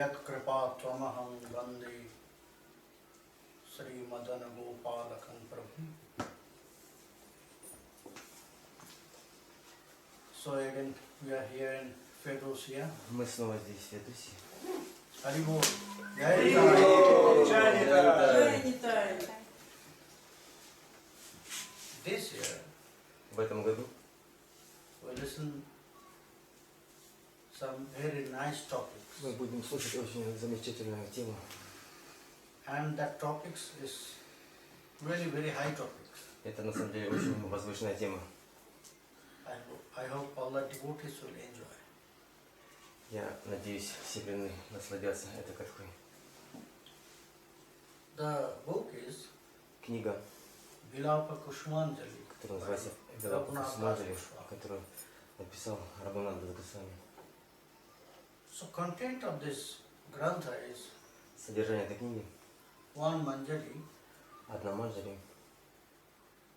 Yat kripa tvamaham vande Srimati Radharani Prabhu. So again we are here in Feodosia. Мы снова здесь, в Феодосии. Haribol. Jai Nitai. This year В этом году we listen some very nice topics. мы будем слушать очень замечательную тему. And that topics is really very high topics. Это на самом деле очень возвышенная тема. I hope all the devotees will enjoy. Я надеюсь, все преданные насладятся этой катхой. The book is Книга, Bilapa Kushumanjali, которая называется Билапа, Kushumanjali, которую написал Рагунада Госвами. So content of this grantha is Содержание этой книги. one manjari Одна манджари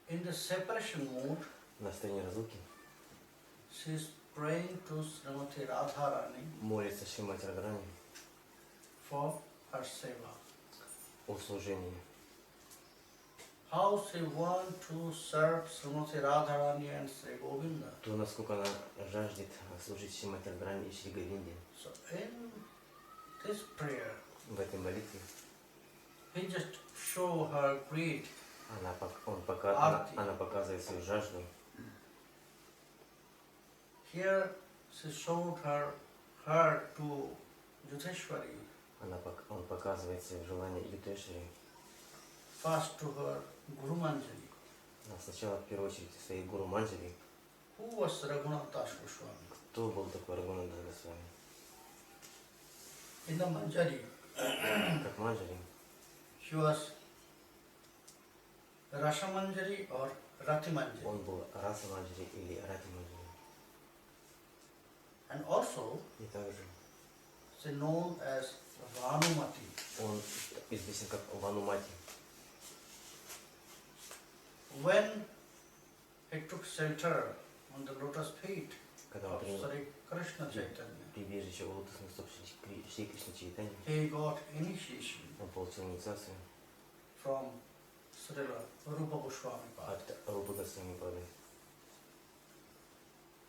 in the separation mood. на стороне разлуки She is praying to Srimati Radharani молится Шримати Радharani for her seva. о служении. How she want to serve Srimati Radharani and Sri Govinda. То, насколько она жаждет служить Шримати Радharani и Шри Говинде. So in this prayer, В этой молитве he just show her greed. она показывает свою жажду. Here she showed her to Yudheshwari, Он показывает свое желание Ютешри. first to her Gurumanjali, Сначала, в первую очередь, своей гуру Манджари. who was Raganuga Goswami. Кто был такой Рагунада Госвами? In the manjari, Как Манджари. she was Rasa Manjari or Rati Manjari. Он был Раса Манджари или Рати Манджари. And also И также she known as Vanumati. он известен как Ванумати. When he took shelter on the lotus feet Когда он of принял Sri Krishna Chaitanya, прибежище у лотосных стоп Шри Кришны Чайтани, he got initiation он получил инициацию from Srila Rupa Goswami. от Рупы Госвами Пады.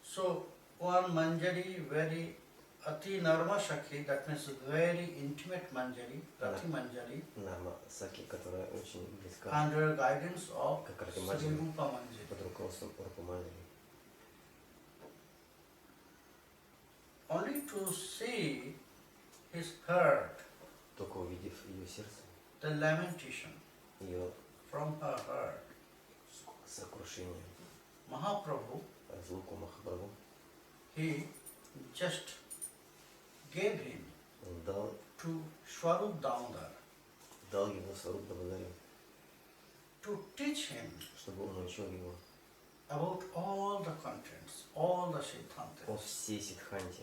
So one manjari, very ati narma shakhi, that means very intimate manjari, Rati Manjari, Нарма Саки, которая очень близка under guidance of как Рати Sri Манджари, Rupa Manjari. под руководством Рупы Манджари. Only to see his heart, Только увидев ее сердце, the lamentation ее from her heart, сокрушение, Mahaprabhu, разлуку Махапрабху, he just gave him он дал to Swarup Damodar ему Сваруб Дамодари, to teach him чтобы он научил его about all the contents, all the о Siddhantas. всей Сиддханте.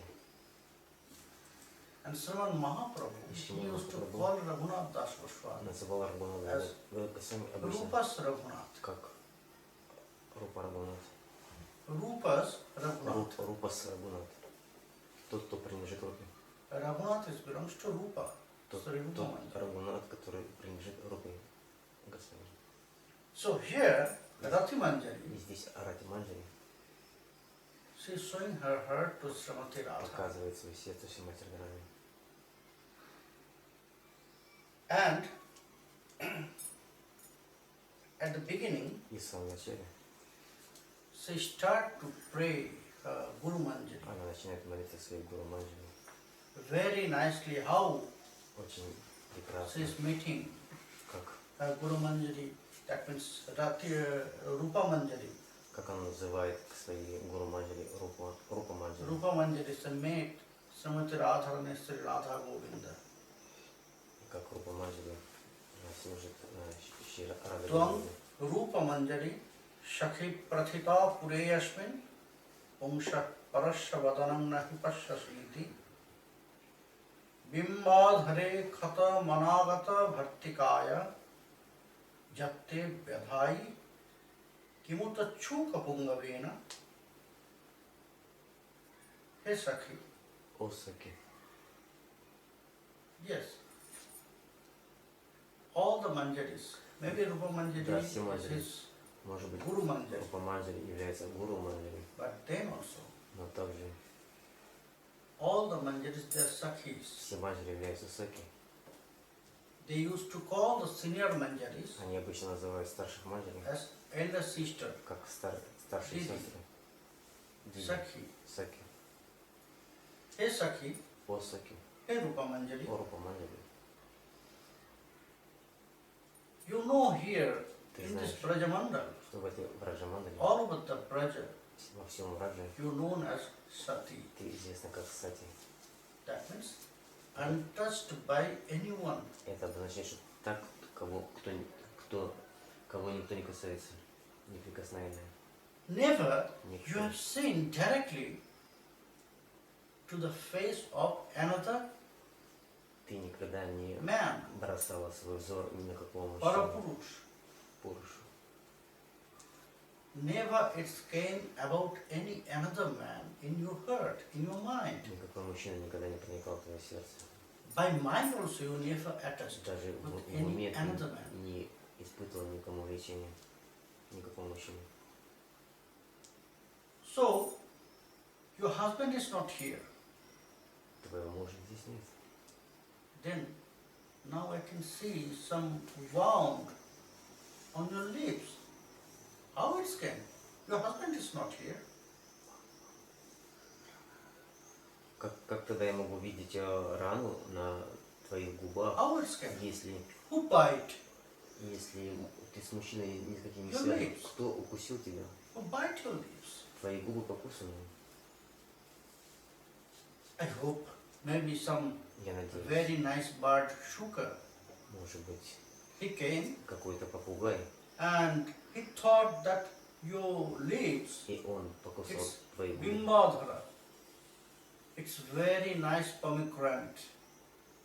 And Sriman Mahaprabhu, he used to call Raghunath Das Goswami Называл Рагунада Госвами обычно Rupas Raghunath. как Рупа Рагунат. Rupas Raghunath. Рупас Рагунат. Тот, кто принадлежит Рупе. Raghunath belongs to Rupa. Тот Рагунат, который принадлежит Рупе Госвами. So here, Rati Manjari, И здесь Рати Манджари she is showing her heart to Srimati Radharani. показывает свое сердце Шримати Радharani. And at the beginning, И в самом начале she start to pray Guru Manjari она начинает молиться своей гуру Манджари. very nicely. How Очень she прекрасно, is meeting как Guru Manjari, that means Rupa Manjari. как он называет свои гуру Манджари Рупа Манджари. Rupa Manjari is a mate, Srimati Radharani, Sri Radha Govinda. Как Рупа Манджари служит Шри Рада Tvam Говинде. Rupa Manjari Shakhi Prathita Pureyasmin Umsha Parasya Vadanam Nahi Pasyasiti Bimbadhare Katha Managata Bhartikaya Jatte Vyadhai Kimuta Chuka Pungavena. He Sakhi, О Саки, Yes. All the manjaris. Maybe Rupa Manjari Да, все is манджари. his Может быть, Guru Manjari. Рупа Манджари является гуру Манджари, But then also, но также all the manjaris, they are sakhis. все манджари являются саки. They used to call the senior manjaris Они обычно называют старших манджари as elder sister, как старшие Диди. сестры. Диди. Sakhi. Саки. Hey Sakhi, О саки. hey Rupa Manjari. О Рупа Манджари. You know here, Ты in this знаешь, Brajamandal, что в этой Враджа Мандале, all over the Braja, во всем Врадже, you known as Sati. ты известна как Сати. That means untouched by anyone. Это обозначает, что так, кого никто не касается, неприкосновенная. Never you Никто. have seen directly to the face of another Ты никогда не man, бросала свой взор ни на какого мужчину, Parapurush. Пурушу. Never it came about any another man in your heart, in your mind. Никакой мужчина никогда не проникал в твое сердце. By mind also you never attached Даже with в уме any ты another man. не испытывал никому влечения, никакому мужчине. So, your husband is not here. Твоего мужа здесь нет. Then, now I can see some wound on your lips. How it can? Your husband is not here. Как тогда я могу видеть рану на твоих губах, How it can? если Who bite? ты с мужчиной ни с каким не Your связан? lips. Кто укусил тебя? Who bite your lips? Твои губы покусаны. I hope maybe some Я надеюсь, very nice bird shuka. может быть, He came какой-то попугай, and he thought that your lips, и он покусал it's твои губы, bimbadhara. It's very nice pomegranate.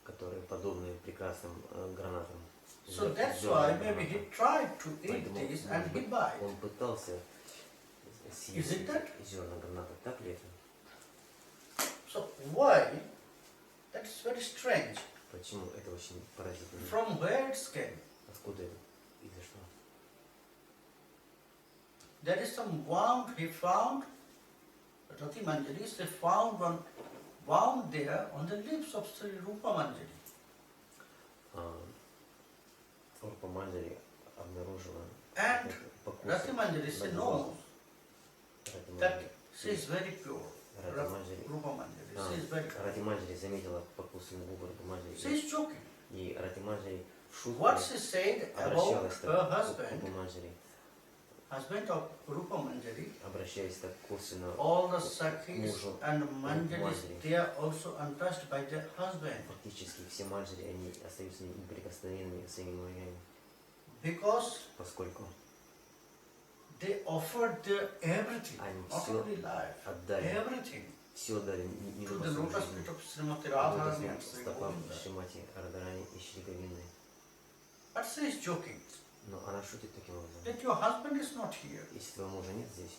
которые подобны прекрасным гранатам. So that's Зерна why maybe граната. he tried to eat Поэтому, this может and he быть, bite. он пытался съесть Is it that? зерна граната. Так ли это? So why? That's very strange. Почему? Это очень поразительно. From where it came? Откуда это произошло? There is some wound he found. Rati Manjaris, they found one wound there on the lips of Sri Rupa Manjari. Рупа Манджари обнаружила And покус. Rati Manjari, she knows that she is very pure. Рати Манджари, Rupa Manjari, she is very pure. Рати Манджари заметила покусы на губы Рупа She Манджари. is joking. И Рати Манджари в шутку What she said about обращалась her так к husband, Рупа Манджари, husband of Rupa Manjari, обращаясь так косвенно, all the Sakhis Мужу and Manjaris, Манджари. they are also untouched by their husband. фактически все Манджари, они остаются неприкосновенными своими мужьями, Because поскольку they offered their everything, они not все only life, отдали, everything все отдали, не to the только свою lotus жизнь, feet of Srimati Radharani and Sri стопам Govinda. Шримати Радharani и Шри Говинды. But she is joking Но она шутит таким образом. that your husband is not here. Если твоего мужа нет здесь,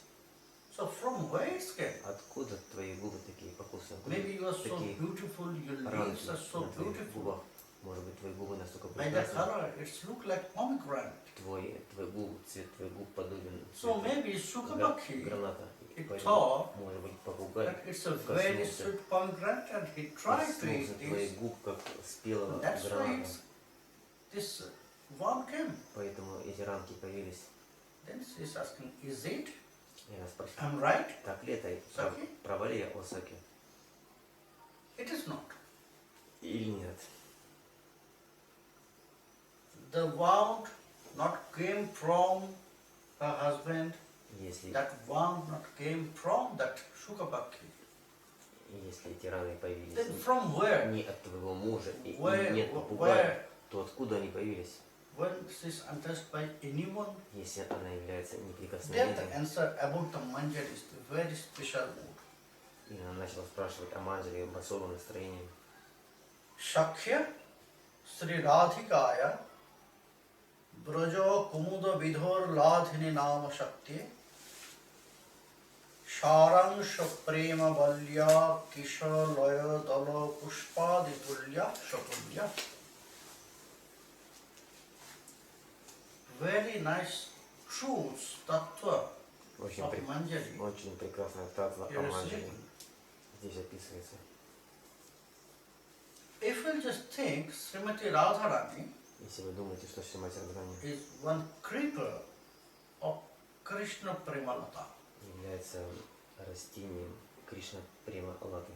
So from where it came? откуда твои губы такие покусы? Откуда Maybe you are so такие beautiful, your ранки lips are so на твоих beautiful. губах? Может быть, твои губы настолько By the прекрасны? color, it's look like pomegranate. Твой губ, цвет твоих губ подобен So цвету maybe Sukhabakhi граната. И it поэтому, thought может быть, попугай that it's a very коснулся sweet pomegranate and he tried to твоих eat this. губ, как спелого That's why граната. this one came. Поэтому эти ранки появились. Then she's asking, is it? Я спросил, I'm right? так ли это? Саки? Права ли я о Саке? It is not. Или нет? The wound not came from her husband, Если that wound not came from that Sukhabakhi. эти раны появились Then from where? не от твоего мужа и Where, нет попугая, where, то откуда они появились, when she's untouched by anyone? если она является There the неприкосновенной? answer about the manjari is the very special mood. И она начала спрашивать о Манджари об особом настроении. Shakhya Sri Radhikaya Braja Kumuda Vidhor Ladhini Nama Shakti Sharangsha Prema Balya Kisha Laya Dala Pushpaditulya Shakulya Chaturya. Very nice truths, tattva Очень, of manjari. очень прекрасная татва о Here is манджари. written. Здесь описывается. If we'll just think Srimati Radharani Если вы думаете, что Шримати Радхарани is one creeper of Krishna Premalata, является растением Кришна Према Латы,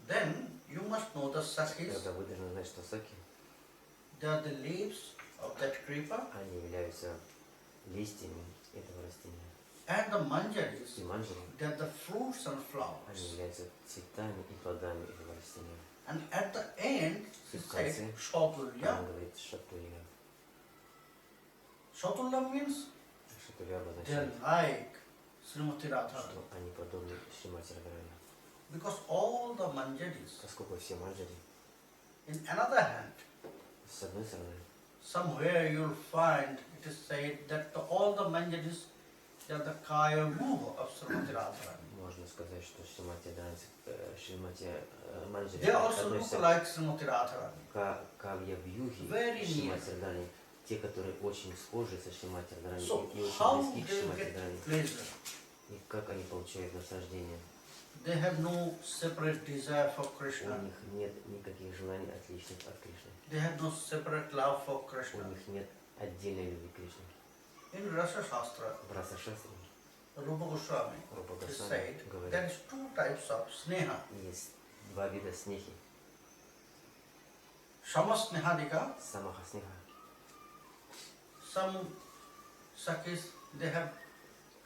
then you must know the sakis, тогда вы должны знать, что саки, they are the leaves of that creeper, они являются листьями этого растения. and the manjaris, И манджари, they are the fruits and они flowers. являются цветами и плодами этого растения. And at the end, he В said, конце Chaturya. он говорит Шатурья. Chaturya means Шатурья they are обозначает, like Srimati Radharani. что они подобны Шримати Радхарани. Because all the manjaris, Поскольку все манджари, in another hand, с одной стороны, somewhere you'll find it is said that all the manjaris, they are the kaya ruha of Srimati Radharani. можно сказать, что Шримати Манджари They also look относятся like Srimati Radharani. к Кавья-вьюхи Very Шримати Радхарани, те, которые очень схожи со Шримати Радхарани So, и очень how близки к they Шримати get Радхарани. pleasure? И как они получают наслаждение. They have no separate desire for У Krishna. них нет никаких желаний отличных от Кришны. They have no separate love for У Krishna. них нет отдельной любви к Кришне. In Rasa Shastra, В Раса-шастре Rupa Goswami Рупа is Госвами said говорит, there is two types of sneha. есть два вида снехи. Samasnehadika, Самаха снеха. some sakis, they have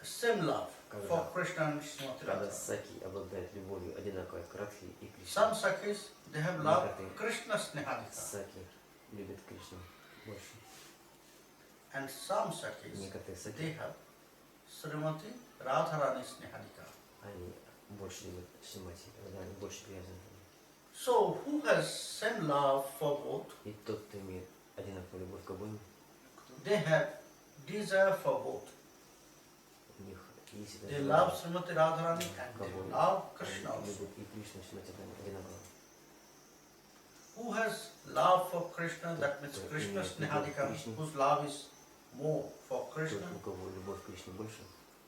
same love for Krishna and Srimati Когда Radharani. саки обладают любовью одинаковой к Радхе и Кришне. Some sakis, they have love Krishna Snehadika. Саки любят Кришну больше. And some sakis, Некоторые саки, they have Srimati Radharani Snehadika. они больше любят Шримати Радхарани, больше привязаны к ней. So, who has same love for both? И тот, кто имеет одинаковую любовь к обоим, They have desire for both. у них есть это They желание. love Srimati Radharani and they love Krishna Они also. любят и Кришну, и Шримати Радхарани одинаково. Who has love for Krishna, that means Krishna Snehadika, whose love is more for Тот, Krishna, у кого любовь к Кришне больше,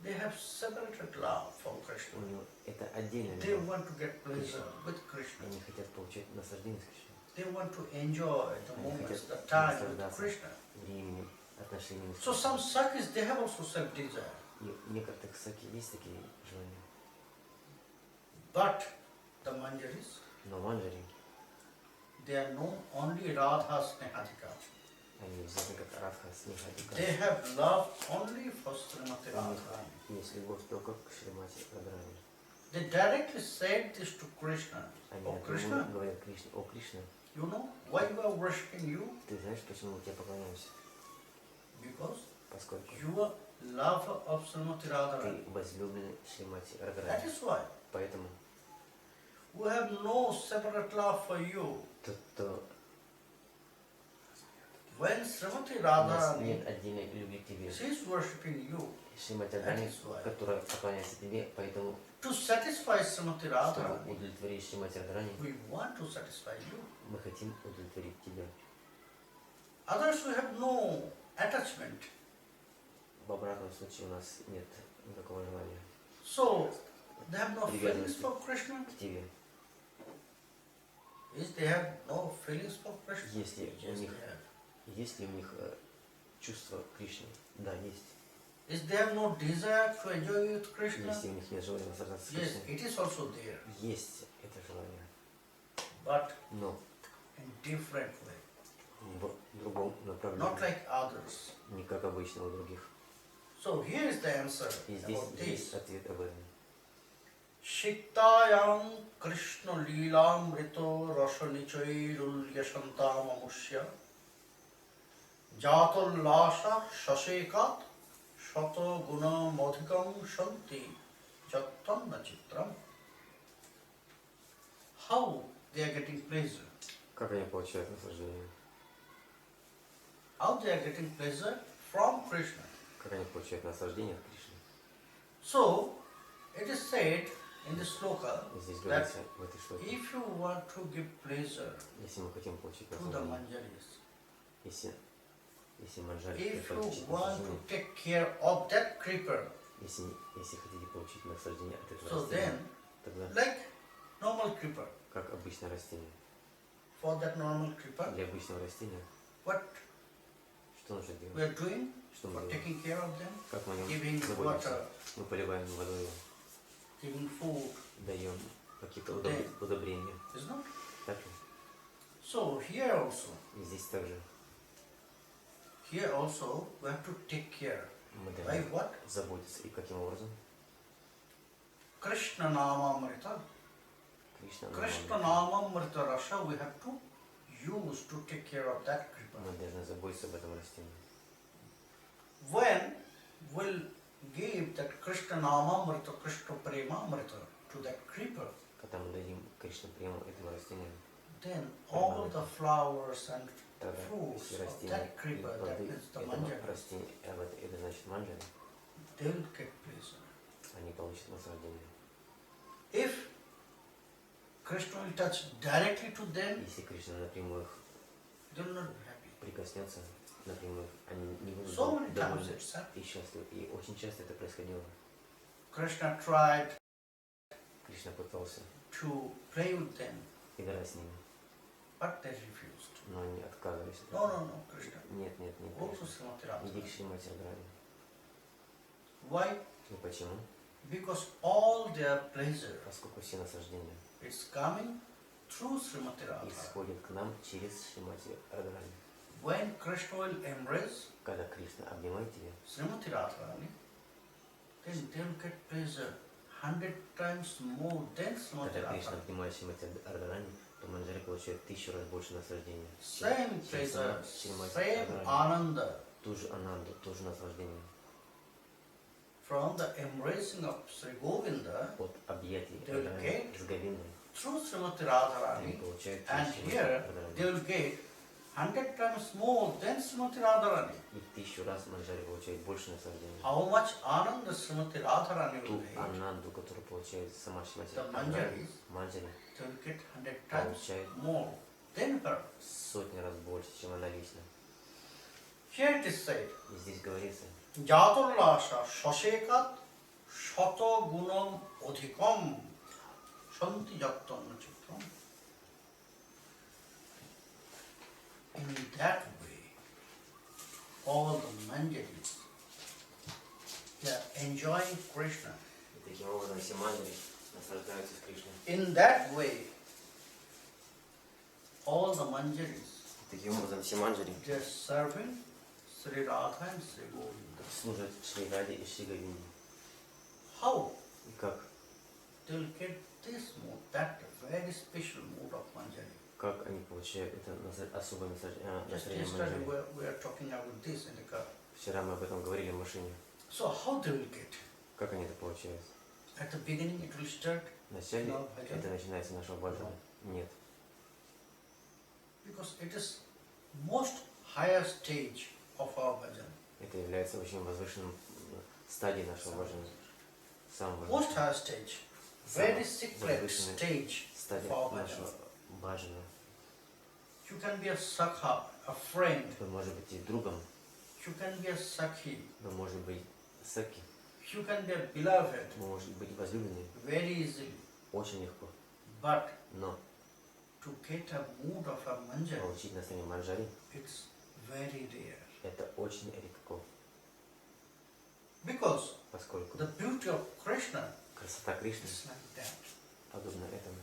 they have separated love for у Krishna. него это отдельная They любовь. want to get pleasure with Krishna. Они хотят получать наслаждение с Кришной, They want to enjoy the Они moments, хотят the time with наслаждаться Krishna. временем, отношениями с So some Кришной. sakis, they have also self-desire. И у некоторых саки есть такие желания. But the manjaris, Но манджари, they are known only Radha Snehadika. они известны как Радха Снехадика. They have love only for Srimati У них Radharani. есть любовь только к Шримати Радхарани. They directly said this to Krishna. Они Oh, напрямую Krishna, говорят Кришне: о Кришна, you know why we are worshipping you? ты знаешь, почему мы тебе поклоняемся? Because Поскольку you are lover of Srimati Radharani. ты возлюбленный Шримати That Радхарани. is why Поэтому we have no separate love for you. тот, кто When Srimati у нас Radharani, нет отдельной любви к тебе, she is worshipping you. Шримати Радхарани, That is why. которая поклоняется тебе, поэтому, To satisfy Srimati чтобы Radharani, удовлетворить Шримати Радхарани, we want to satisfy you. мы хотим удовлетворить тебя. Others who have no attachment. В обратном случае у нас нет никакого желания So they have no feelings for Krishna. к тебе. Is they have no feelings for Krishna? Есть ли у Yes, них, they have. есть ли у них чувство к Кришне? Да, есть. Is they have no desire to enjoy with Krishna? Если у них нет желания наслаждаться Yes, Кришной, it is also there, есть это желание, but но in different way, в другом not направлении, like others. не как обычно у других. So here is the answer И здесь about есть this. ответ об этом. Shiktayam Krishna Leelam Rito Rasa Nichairulya Shantam Amushya Jatal Lasa Shasekat Shata Guna Madhikam Shanti Jattanna Chitram. How they are getting pleasure? Как они получают наслаждение? How they are getting pleasure from Krishna? Как они получают наслаждение от Кришны? So it is said in the sloka Здесь that говорится в этой шлоке, if you want to give pleasure если мы хотим получить to the наслаждение, manjaris, если манджари if хотят you получить want to наслаждение, take care of that creeper, если хотите получить наслаждение от этого so растения, then, тогда like normal creeper, как обычное растение. for that normal creeper, Для обычного растения what что нужно we делать? are doing Что мы for делаем? taking care of them, Как мы о нем giving заботимся? water, Мы поливаем водой, giving food, даем какие-то Да. удобрения. is not? Так ли? So here also И здесь также we have to take care. мы By должны what? заботиться. И каким образом? Krishna Namamrita. Кришна Krishna Намамрita. Namamrita Rasha we have to use to take care of that creeper. Мы должны заботиться об этом растении. When we'll give that Krishna Namamrita, Krishna Premamrita to that creeper, Когда мы дадим Кришна Прему этому растению, then all the flowers and тогда fruits все of растения that и creeper, that плоды means the этого manjari, растения, это значит манджари, they will get pleasure. они получат наслаждение. If Krishna will touch directly to them, Если Кришна напрямую их they will not be happy. прикоснется, напрямую, они не будут So many times довольны it's happened. и счастливы. И очень часто это происходило. Krishna tried Кришна пытался to play with them, играть с ними, but they refused. но они отказывались. от No, этого. no, no, Krishna. Нет, Go to Кришна. Srimati Иди к Radharani. Шримати Радхарани. Why? И почему? Because all their pleasure Поскольку все наслаждения is coming through Srimati Radharani. исходят к нам через Шримати Радхарани. When Krishna will embrace Когда Кришна обнимает тебя, Srimati Radharani, then they will get pleasure 100 times more than Srimati когда Кришна Radharani. обнимает Шримати Радхарани, то манджари получает 1000 раз больше наслаждения. Same чем pleasure, сама Шримати same Радхарани. ananda Ту же ананду, то же наслаждение. from the embracing of Sri Govinda От объятий They will Радхарани get с Говиндой through Srimati они Radharani, получают and Шримати here Радхарани. they will get 100 times more than Srimati Radharani. И 1000 раз манджари получает больше наслаждения. How much ananda Srimati Radharani Ту will get, ананду, которую получает сама Шримати The Радхарани, manjaris. манджари they will get 100 times получает more than her. сотни раз больше, чем она лично. Here it is said, И здесь говорится, Jatollasa Shasekat Shato Gunam Odhikam Shanti Jattanna Chitram. In that way, all the manjaris, they are enjoying Krishna. и таким образом все манджари наслаждаются с Кришной. In that way, all the manjaris, И таким образом все манджари they are serving Sri Radha and Sri Govinda. служат Шри Раде и Шри Говинде. How? И как? They will get this mood, that very special mood of manjari. Как они получают это особое Just настроение yesterday манджари? we are talking about this in the car. Вчера мы об этом говорили в машине. So how they will get? Как они это получают? At the beginning it will start Вначале No, bhajan. это начинается нашего баджана? Нет. because it is most higher stage of our bhajan. Это является очень возвышенным стадией нашего баджана. Самым Most возвышенным. higher stage, very Самая secret возвышенная stage стадия of our нашего bhajan. баджана. You can be a sakha, a friend. Вы можете быть и другом, You can be a sakhi. вы можете быть саки, You can be a beloved вы можете быть возлюбленным very easily. очень легко. But Но to get a mood of a manjari, получить настроение манджари it's very rare. это очень редко, Because поскольку the beauty of Krishna красота Кришны is like that. подобна этому.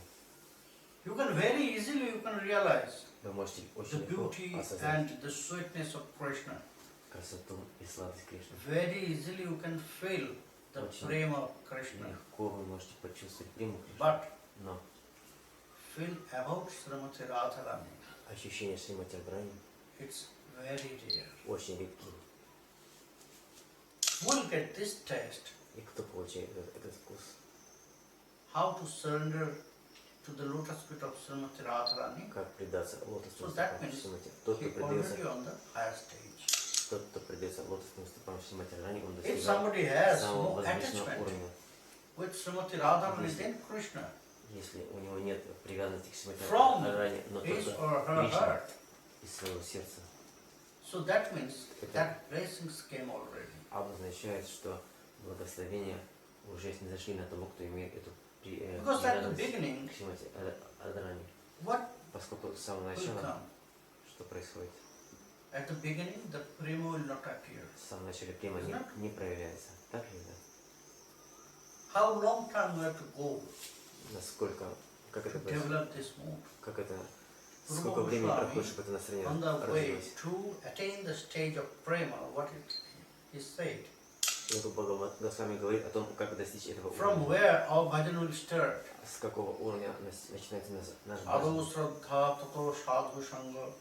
You can very easily you can realize Вы можете the очень легко beauty осознать and the sweetness of Krishna. красоту и сладость Кришны. Very easily you can feel the Очень prema of Krishna. Легко вы можете почувствовать приму Кришны. But Но feel about Srimati Radharani, ощущения Шримати Радхарани it's very rare. очень редки. We'll get this taste, И кто получает этот вкус? how to surrender to the lotus feet of Srimati Radharani. Как предаться лотосным So that стопам means Шримати? Тот, кто he предается, already on the higher stage. тот, кто предается лотосным стопам Шримати Радхарани, он If достигает somebody has самого no возвышенного attachment, уровня. with Srimati Radharani, then Krishna, Если у него нет привязанности к Шримати From Радхарани, но his только or her Кришна heart. из своего сердца, So that means Это- that blessings came already. обозначает, что благословения уже снизошли на того, кто имеет эту Because at the привязанность beginning, к Шримати Радхарани. what Поскольку с самого will начала, come? что происходит? At the beginning, the prema will not appear. В самом начале према не проявляется. Так ли, да? How long time we have to go Насколько, как to это происходит? develop this mood? Как это, Prabhu сколько времени Goswami, проходит, чтобы это настроение On the way развилось? to attain the stage of prema, what it is said, Прабхупад Госвами говорит о том, как достичь этого from уровня. where our bhajan will start. С какого уровня начинается наш Ado баджан? shraddha tato sadhu sangha,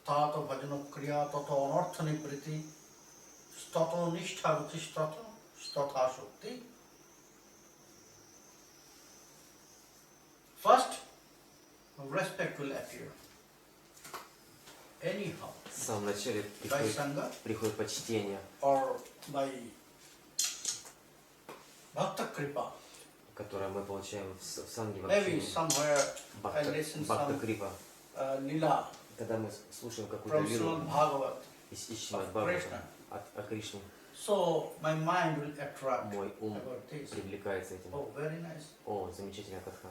tato bhajana kriya tato anartha nivriti, stato nishtha ruchi stato, statha shakti. First, respect will appear. Anyhow, В самом начале by sangha приходит почтение, or by bhakta kripa. которое мы получаем в санге Maybe Бхакти. somewhere I listen Бхакта some Крипа. lila Когда мы слушаем какую-то from лилу Srimad Bhagavat. из Ишмад of Бхагавата Krishna. о Кришне, So my mind will attract мой ум about this. привлекается этим. Oh, very nice. О, замечательная катха.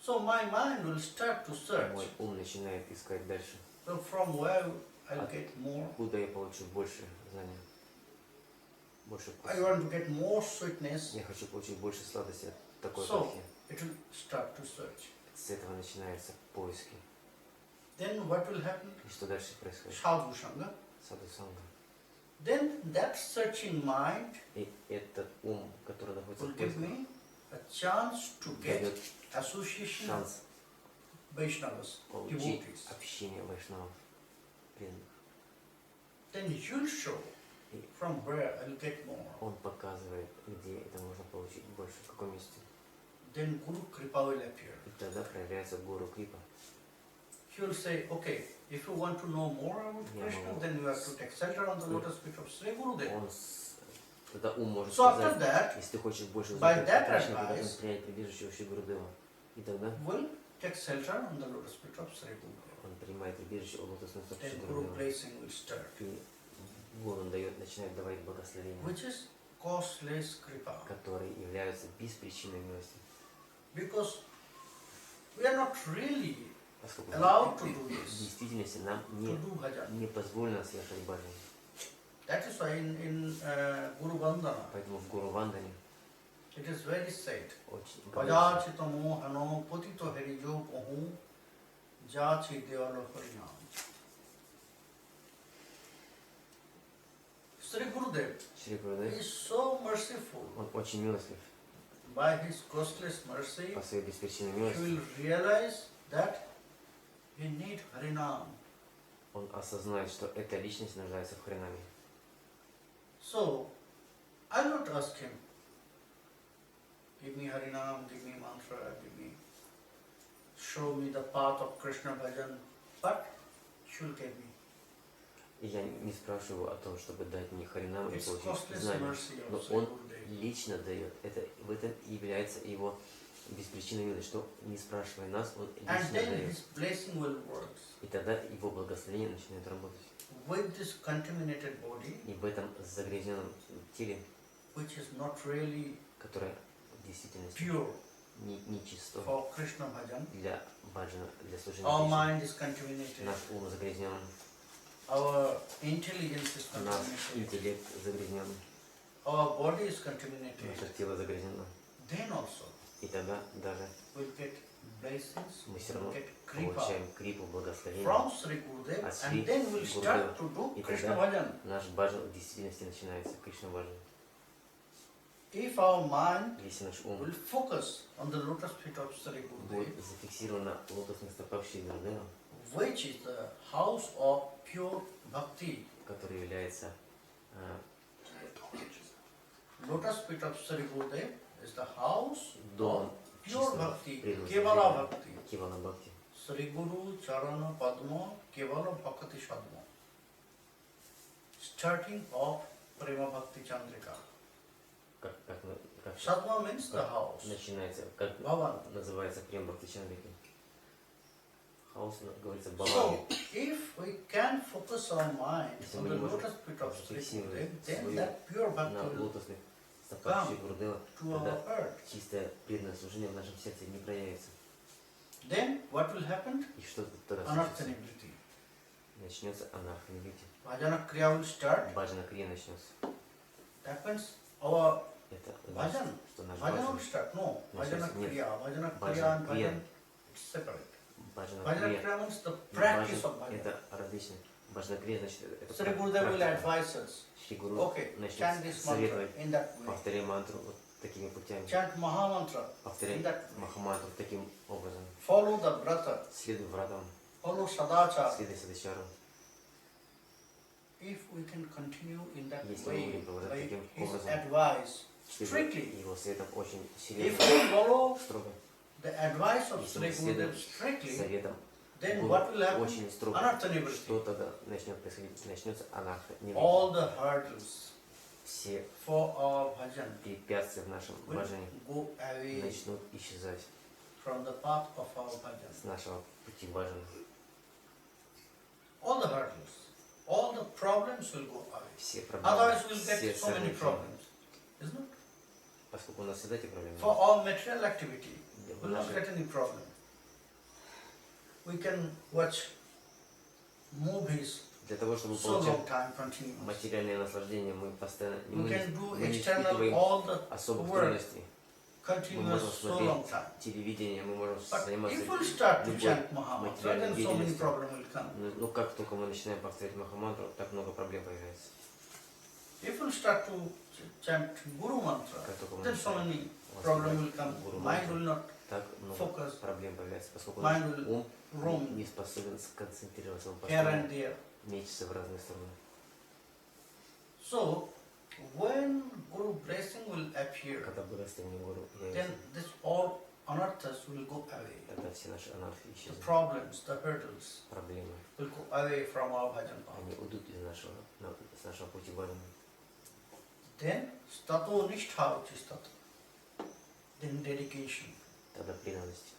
So my mind will start to search. Мой ум начинает искать дальше. So from where I'll get more. Куда я получу больше знания, больше I вкуса. want to get more sweetness. Я хочу получить больше сладости от такой So катхи. it will start to search. С этого начинаются поиски. Then what will happen? И что дальше происходит? Sadhu Sangha. Саду санга. Then that searching mind И этот ум, который находится will в give поисках, me a chance to get дает association of шанс Vaishnavas, получить devotees. общение вайшнавов, преданных. Then you'll show from where I'll get more. Он показывает, где это можно получить больше, в каком месте. Then Guru Kripa will appear. И тогда проявляется Гуру Крипа. He will say, okay, if you want to know more about Yeah, Krishna, no. then you have to take shelter on the lotus feet of Sri Gurudev. Тогда ум может So after сказать, that, если ты хочешь больше by узнать that о Кришне, тогда advice, нужно принять прибежище вообще Гурудева. И тогда will take shelter on the lotus feet of Sri Gurudev. он принимает прибежище у лотосной стопы Then Guru Гурудева. blessing will start, И Гуру он начинает давать благословения, which is causeless Kripa. которые являются беспричинной милостью. Because we are not really Поскольку allowed to do в this, действительности нам to do bhajan. не позволено совершать баджан. That is why in Guru Vandana, Поэтому в Гуру Вандане it is very said, очень Bhajachita mohano putito herijo pohu jachi devalo harinam. Sri Gurudev Шри Гурудев, is so merciful. он очень милостлив. By his causeless mercy, По своей беспричинной he милости will realize that he need Harinam. он осознает, что эта личность нуждается в Харинаме. So, I not ask him, give me Harinam, give me mantra, show me the path of Krishna bhajan, but he will give me. И я не спрашиваю его о том, чтобы дать мне Харинам и It's получить causeless знания. mercy Но of Sri он Gurudev. лично дает. В этом является его беспричинной милость, что не спрашивая нас, он And лично then дает. his blessing will work. И тогда его благословение начинает работать. With this contaminated body, И в этом загрязненном теле, which is not really которое в действительности pure не чисто for Krishna bhajan, для баджана, для служения our Кришне. mind is contaminated, Наш ум загрязнен, our intelligence is наш contaminated, интеллект загрязнен, our body is contaminated. наше тело загрязнено. Then also И тогда даже we'll get blessings, мы все we'll равно get kripa получаем крипу, благословение. from Sri Gurudev, От Sri and then we'll start to do И Krishna тогда bhajan. наш баджан в действительности начинается, Кришна баджан. If our mind Если наш ум will focus on the lotus feet of Sri будет Gurudev, зафиксирован на лотосных стопах Шри Гурудева, which is the house of pure bhakti, который является lotus feet of Sri Gurudev is the house домом of pure чистого bhakti, преданного kevala служения, bhakti. Кевала Бхакти. Sri Guru Charana Padma Kevala Bhakti Sadma. Starting of Prema Bhakti Chandrika. Sadhva means the house. начинается, как Bhavan. называется Према Бхакти Чандрике. Хаос, говорится, So, Бхавани. if we can focus our mind Если on мы the не можем lotus feet of Sri зафиксировать Gurudev, then свою that pure bhakti на will лотосных стопах Шри Гурудева, to our тогда heart. чистое преданное служение в нашем сердце не проявится. Then what will happen? И что тогда случится? Anartha-nivriti. Начнется анарханиврити. Bhajana kriya will start. Баджана крия начнется. That means our Это bhajan. значит, что наш Bhajana will баджан, start. No. Bhajana Нет. kriya. Bhajana kriya Bhajana and kriya. bhajan it's separate. баджана Bhajana крия kriya means the и practice баджан of bhajan. это различно. Баджана крия значит это Sri Gurudev will практика. advise us. Шри Гуру Okay, chant начнет this mantra советовать, in that way. повторяй мантру вот такими путями. Chant Mahamantra Повторяй in that way. Махамантру таким образом. Follow the brata. Следуй вратам, Follow Sadachara. следуй садачарам. If we can continue in that Если мы way, будем проводить by таким his образом, advice, следуя strictly, его советам очень if серьезно, we follow строго, the advice of если Sri мы следуем Gurudev strictly, советам, then what will happen? очень строго, Anartha-nivriti. что тогда начнет происходить? Начнется анарха, All the hurdles все for our bhajan препятствия в нашем will баджане go away начнут исчезать from the path of our bhajan. с нашего пути баджана. All the hurdles, all the problems will go away. Все проблемы, Otherwise we'll все get so many сорняки, problems, isn't it? поскольку у нас всегда эти проблемы. For our material activity, В we'll not нашей- get any problem. We can watch movies Для того, чтобы so получать long time continuous. материальное наслаждение, мы постоянно We мы can do не external испытываем all the особых work трудностей. continuous можем so long time. Телевидение, мы можем But заниматься if we start to любой chant Mahamantra, then материальной so many деятельностью. problems will come. Но как только мы начинаем повторять Махамантру, так много проблем появляется. If we start to chant Guru Mantra, Как только мы then so начинаем many problems will come. Guru Mind Mantra, will not так много focus, проблем появляется, поскольку mind наш will ум roam не способен сконцентрироваться, он here постоянно and there. мечется в разные стороны. So, when Guru blessing will appear, Когда благословение Гуру then явится, this all anarthas will go away. тогда все наши анархи The исчезнут. problems, the hurdles Проблемы, will go away from our bhajan path. они уйдут с нашего пути баджана. Then, stato nishtha uchistata. Then dedication. Тогда преданность,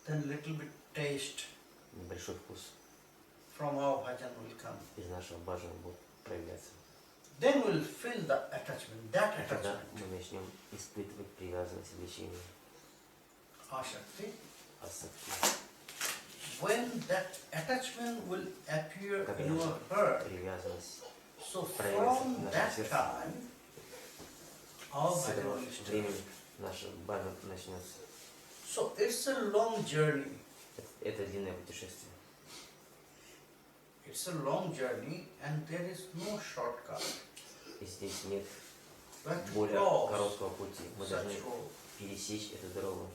Then little bit taste небольшой вкус from our bhajan will come. из нашего баджана будет проявляться. Then we'll feel the attachment, that И тогда attachment, мы начнем испытывать привязанность, влечение, ashakti. асакти. When that attachment will appear Когда in your наша heart, привязанность so проявится from в нашем that сердце, time, our с bhajan этого will start. времени наш баджан начнется. So it's a long journey. Это длинное путешествие. It's a long journey and there is no shortcut. И здесь нет We have to более cross короткого пути. Мы such должны road. пересечь эту дорогу.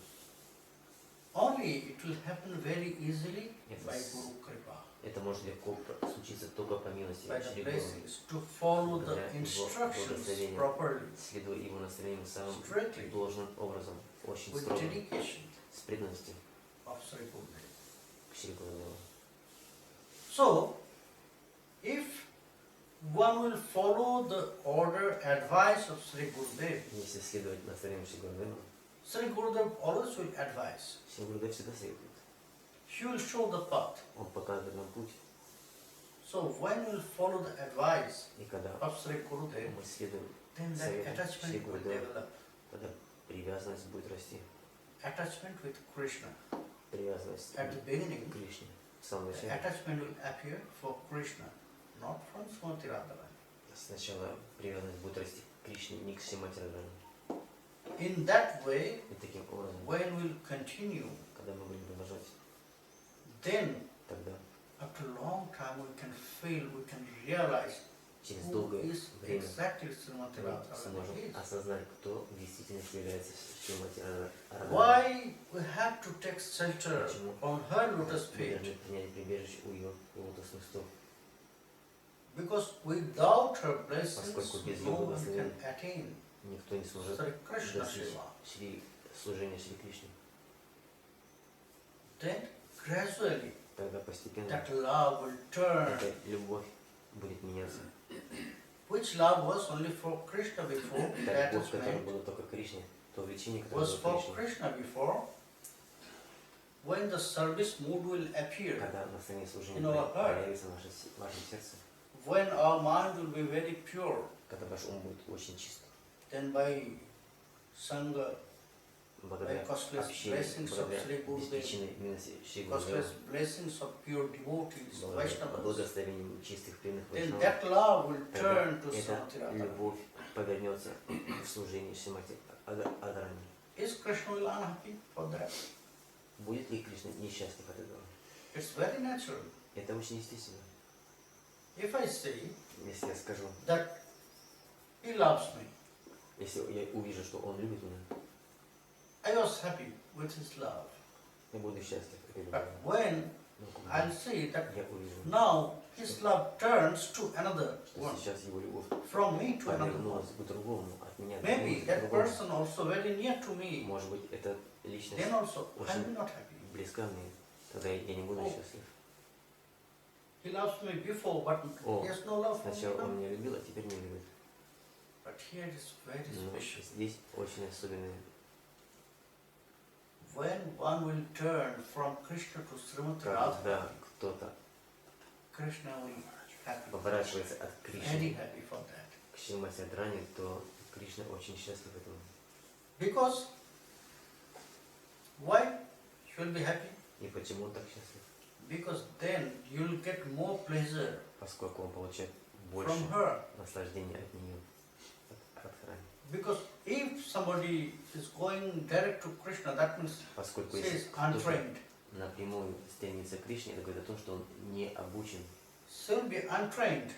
Only it will happen very easily Yes. by Guru Kripa, Это может легко случиться только по милости by the Шри Гуру, blessings, to follow the Благодаря его instructions благословению. properly, следуя его наставлениям самым strictly, должным образом, очень with строго, dedication с преданностью of Sri Gurudev. к Шри Гурудеву. So, if one will follow the order, advice of Sri Gurudev, Если следовать наставлениям Шри Гурудева, Sri Gurudev always will advise. Шри Гурудев всегда советует. He will show the path. Он показывает нам путь. So, when we will follow the advice И когда of Sri Gurudev, мы следуем, then that советам Шри attachment will Гурудева, develop. тогда привязанность будет расти. Attachment with Krishna. Привязанность At the beginning, к Кришне. В самом the начале. attachment will appear for Krishna, not from Srimati Radharani. Сначала привязанность будет расти к Кришне, не к Сримати Радхарани. In that way, И таким образом, when we'll continue, когда мы будем продолжать, then тогда after a long time we can feel, we can realize через who долгое is время exactly Srimati мы Radharani сможем is. осознать, кто в действительности является Шримати Радхарани. Why we have to take shelter Почему on her lotus мы feet? должны принять прибежище у ее лотосных стоп? Because without her blessings, Поскольку без no ее one can благословения attain никто не сможет Sri Krishna достичь Shiva. служения Шри Кришне. Then gradually Тогда постепенно that love will turn. эта любовь будет меняться. which love was only for Krishna before, Та that любовь, которая attachment была только к Кришне, то влечение, которое was было for к Кришне, Krishna before, when the service mood will appear, когда настроение служения in our heart, появится в вашем сердце, when our mind will be very pure, когда ваш ум будет очень чист, then by Sangha, by благодаря costless общению, blessings of благодаря Sri Gurudev, обеспеченной милости Шри costless Гурудева, blessings of pure devotees, благодаря Vaishnavas, благословению чистых преданных then Вайшнавов, that love will тогда turn to эта Srimati Radharani. любовь повернется в служении Шримати Радharani. Is Krishna will unhappy for that? Будет ли Кришна несчастлив от этого? It's very natural. Это очень естественно. If I say Если я скажу, that he loves me, если я увижу, что он любит меня, I was happy with his love. я буду счастлив этой But любовью. when Но I'll когда see that я увижу, now his love turns to another что one, сейчас его любовь from me to another one, повернулась к другому, от меня к maybe that другому, person also very near to me, может быть, эта личность then also I'll очень be not happy. близка мне, тогда я не буду Oh. счастлив. He loves me before, but Oh, he has no love for me Сначала он now. меня любил, а теперь не любит. But here it is very Но special. здесь очень особенное. When one will turn from Krishna to Srimati Когда Radharani, кто-то Krishna will be happy, поворачивается от very Кришны happy for that. к Шримати Радharani, то Кришна очень счастлив этому. Because why he will be happy? И почему он так счастлив? Because then you will get more pleasure Поскольку он получает больше from her. наслаждения от нее, от Радхарани. Because if somebody is going direct to Krishna, that means Поскольку he если is кто-то untrained. напрямую стремится к Кришне, это говорит о том, что он не обучен. She will be untrained.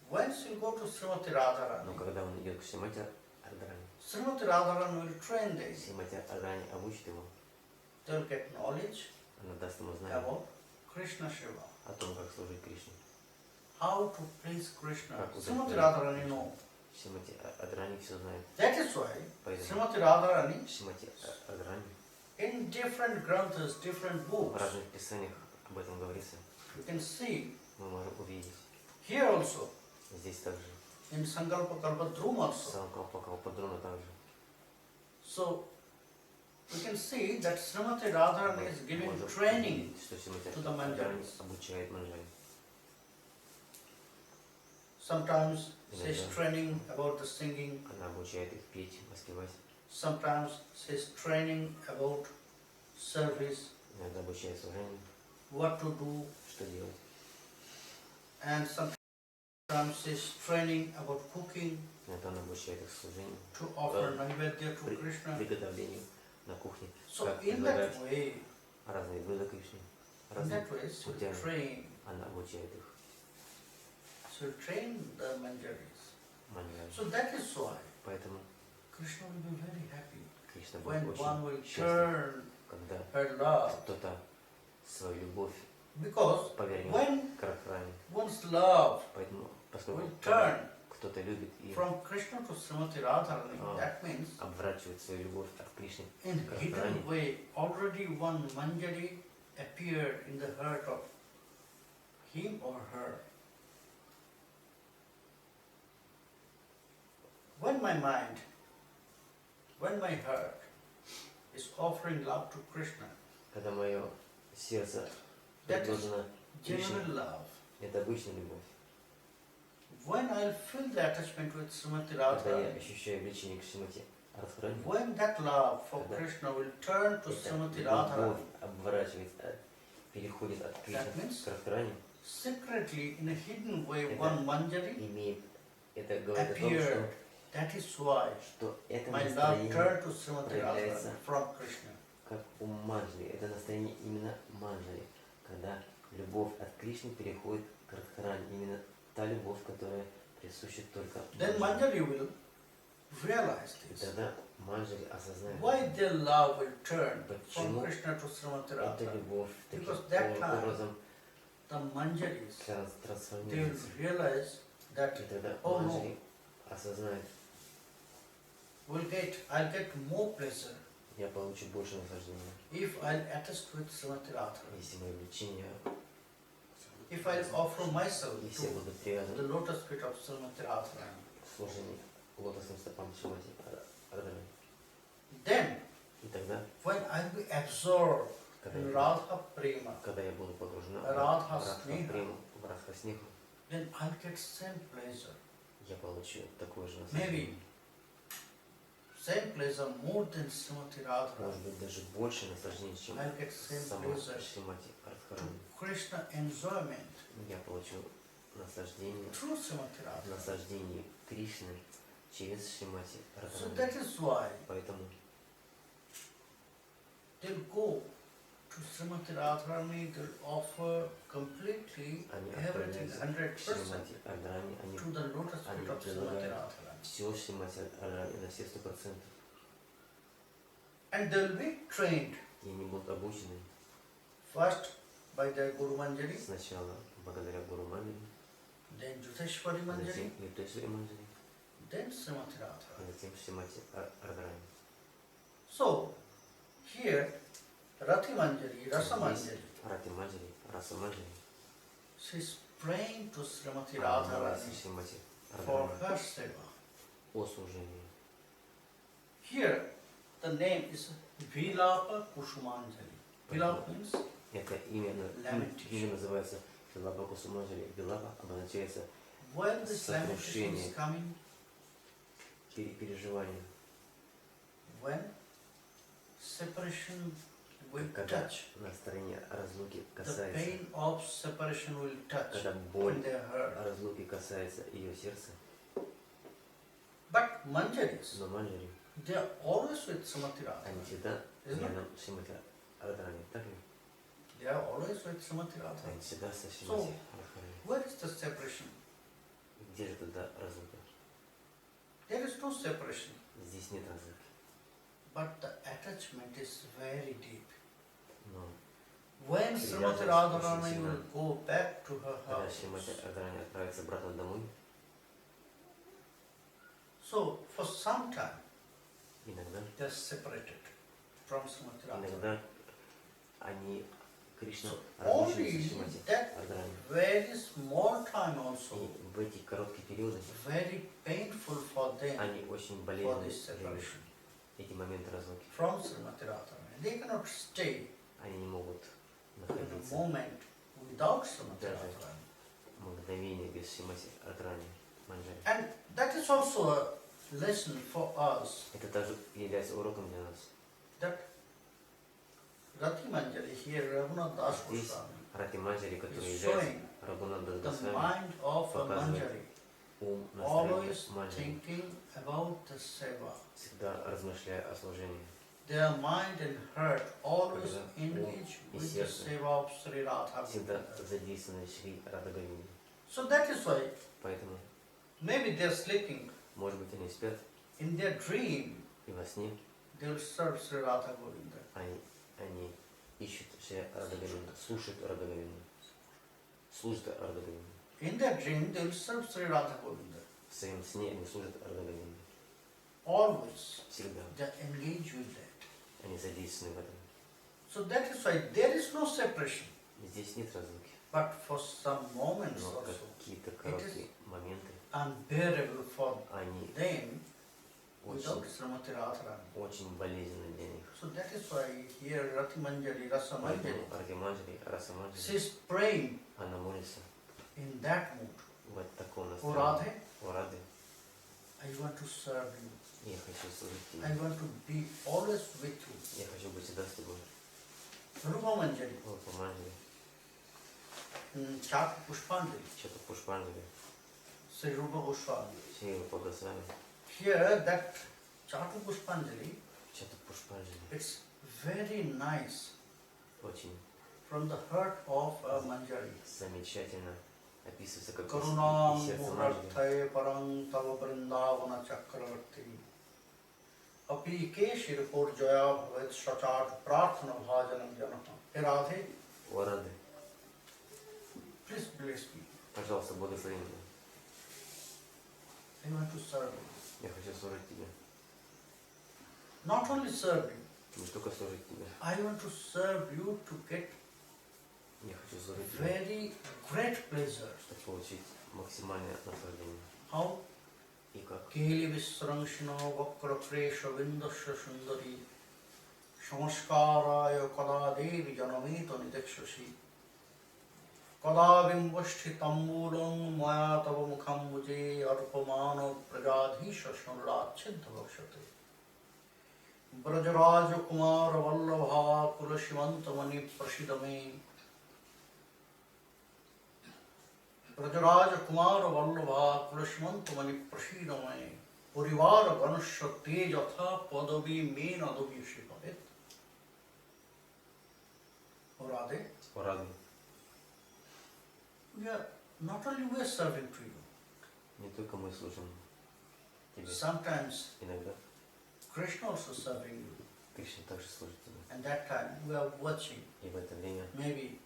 When she will go to Srimati Но Radharani, когда он идет к Шримати Радхарани, Srimati Radharani will train them. Шримати Радхарани обучит его, They will get knowledge она даст ему знания about Krishna Shiva. о том, как служить Кришне. How to please Krishna. Как Srimati удовлетворить Radharani Кришну. know. Шримати Радхарани все знает. That is why Поэтому Srimati Radharani Шримати Радхарани in different granthas, different в books, разных писаниях об этом говорится. you can see Мы можем увидеть. here also Здесь также. in Sankalpa Kalpadrum also. Калпадруна также. So we can see that Srimati Radharani is giving Можем training. увидеть, что Шримати to the Радхарани manjaris. обучает манджари. Sometimes she is Indeed. training about the singing, Она обучает их петь, воспевать. sometimes she is training about service, Иногда обучает служению, what to do, что делать. and sometimes she is training about cooking, Иногда она обучает их служению, to offer naivedya to при- Krishna. приготовлению на кухне. So Как in that предлагать way, разные блюда Кришне. in Разные that way she will путями. train, Она обучает их she will train the manjaris. манджари. So that is why Поэтому Krishna will be very happy Кришна when будет one will очень счастлив, turn когда her love. кто-то свою любовь Because повернет when к Радхарани. one's love Поэтому, поскольку will когда turn кто-то любит и from Krishna to Srimati Radharani, Ah. that means обворачивает свою любовь от Кришны in к hidden Радхарани, way already one manjari appeared in the heart of him or her. When my mind, when my heart is offering love to Krishna, когда мое сердце That is предложено Кришне, genuine love. это обычная любовь. When I feel the attachment with Srimati Когда я Radharani, ощущаю влечение к Шримати Радхарани, when that love for Когда Krishna will turn to эта Srimati любовь Radharani, обворачивается, переходит от Кришны That means- к Радхарани, secretly in a hidden way Это one manjari имеет, это говорит о том, appeared. That is why что это my love настроение turned to Srimati проявляется Radharani from Krishna. как у манджари. Это настроение именно манджари, когда любовь от Кришны переходит к Радхарани. Именно та любовь, которая присуща только Then манджари. manjari will realize И this. тогда манджари осознает, Why their love will turn from почему Krishna to Srimati эта Radharani. любовь Because таким that time образом The manjaris, they will трансформируется. realize that И тогда Oh, no. манджари осознает, I'll get more pleasure я получу больше наслаждения, if I'll attest with Srimati Radharani. если мое влечение if I offer myself если я to буду the привязан lotus feet of Srimati Radharani, к служению лотосным стопам Шримати Радхарани, then и тогда, when I will be absorbed когда in я, Radha Prema, когда я буду погружена в Радха Радха Снеха. Прему, в Радха Снеху, then I'll get same pleasure. я получу такое же Maybe наслаждение. same pleasure more than Srimati Radharani. Может быть, даже больше наслаждения, чем I'll get same сама pleasure Шримати to Радхарани. Krishna enjoyment Я получу наслаждение, through Srimati Radharani. наслаждение Кришны через Шримати So Радхарани. that is why Поэтому they'll go to Srimati Radharani, they'll offer completely они everything, отправляются к 100% Шримати Радхарани, они to the lotus feet они of Srimati предлагают Radharani. все Шримати Радхарани на все 100%. And they'll be trained И они будут обучены first by their Guru Manjari, сначала благодаря Гуру Манджари, then Juteshwari Manjari, затем Ютешвари Манджари, then Srimati а Radharani. затем Шримати Радхарани. So, here, Rati Manjari, Rasa Manjari, Рати Манджари, Раса Манджари, she's praying to Srimati она молится Radharani Шримати for Радхарани her seva. о служении. Here, the name is Bilapa Kushumanjali. Bilapa means Это именно Lamentation. называется Билапа Кусуманджали. Билапа обозначается when this lamentation is Сокрушение. coming, переживание, when separation will когда touch, настроение разлуки the касается, pain of separation will touch когда боль in their heart. разлуки касается ее сердца. But Manjaris, Но Манджари, they are always with Srimati они Radharani. всегда Isn't it? рядом с Шримати Радхарани, так ли? They are always with Srimati Они Radharani. всегда со Шримати Радхарани. Where is the separation? Где же тогда разлука? There is no separation, Здесь нет разлуки. but the attachment is very deep. Но When Srimati Radharani will go back to her когда house, Шримати Радхарани отправится обратно домой, so for some time иногда they are separated from Srimati Radharani. Иногда они, Кришна, So разлучились only с Шримати that Радхарани. very small time also, И в эти короткие периоды very painful for them они очень for болезненны this для них, separation эти моменты разлуки. from Srimati Radharani. They cannot stay Они не могут in a находиться moment without Srimati Даже. Radharani. мгновение без Шримати Радхарани Манджари. And that is also a lesson for us Это также является уроком для нас. that Rati Manjari here, Raghunath Das Здесь Goswami, Рати Манджари, который is является showing Рагунанда the Госвами, mind of a показывает Manjari, ум, always настроение Манджари, thinking about the seva. всегда размышляя о служении. Their mind and heart always Когда engage ум и with the сердце seva of Sri Radha всегда Govinda. задействованы Шри Рада Говинда. So that is why Поэтому, maybe they are sleeping. может быть, они спят, In their dream, и во сне they will serve Sri Radha Govinda. они ищут Шри Рада Говинда, слушают Рада Говинда, служат Рада Говинда. In their dream, they will serve Sri Radha Govinda. В своем сне они служат Рада Говинда. Always Всегда. they engage with that. Они задействованы в этом. So that is why there is no separation. Здесь нет разлуки. But for some moments Но also, какие-то короткие моменты, unbearable for они them without очень, Srimati Radharani. очень болезненны для них. So that is why here Rati Manjari, Rasa Manjari, Поэтому Рати Манджари, Раса Манджари, she is praying она молится in that mood. в таком O настроении. Radhe, О Рады, I want to serve you. я хочу служить I тебе. want to be always with you. Я хочу быть всегда с тобой. Rupa Manjari, О Манджари, Chatu Pushpanjali, Чата Пушпанджари, Sri Rupa Goswami. Шри Рупа Госвами, Here that Chatu Pushpanjali, Чата Пушпанджари. it's very nice Очень from the heart of a Manjari. замечательно описывается как Karunam из сердца Манджари. Murarthaye Parang Tava Vrindavana Chakravarti Api Keshir Purjaya Bhavet Shachat Prarthana Bhajanam Janaha. Hey Radhe, О Рады, please bless me. пожалуйста, благослови меня. I want to serve you. Я хочу служить тебе. Not only serve you, Не только служить тебе. I want to serve you to get Я хочу служить тебе. very great pleasure. чтобы получить максимальное наслаждение. How? И как? Keli visranshino vakra kresha vindasya sundari samaskaraya kada devi janamita nidekshasi kada bimbashti tambulam maya tava mukham muje arpamano prajadhisha snurrachidha bhakshate Brajaraja Kumar Vallabha Kushumanjali Prasidame Brajaraja Kumar Vallabha Kushumanjali Prasidame Purivara Ganasya Tejatha Padavi Mena Davi Shikabit Radhe, О, Радhe. we are not only we are serving to you, Не только мы служим тебе. sometimes Иногда Krishna also serving you, Кришна также служит тебе. and that time we are watching, И в это время maybe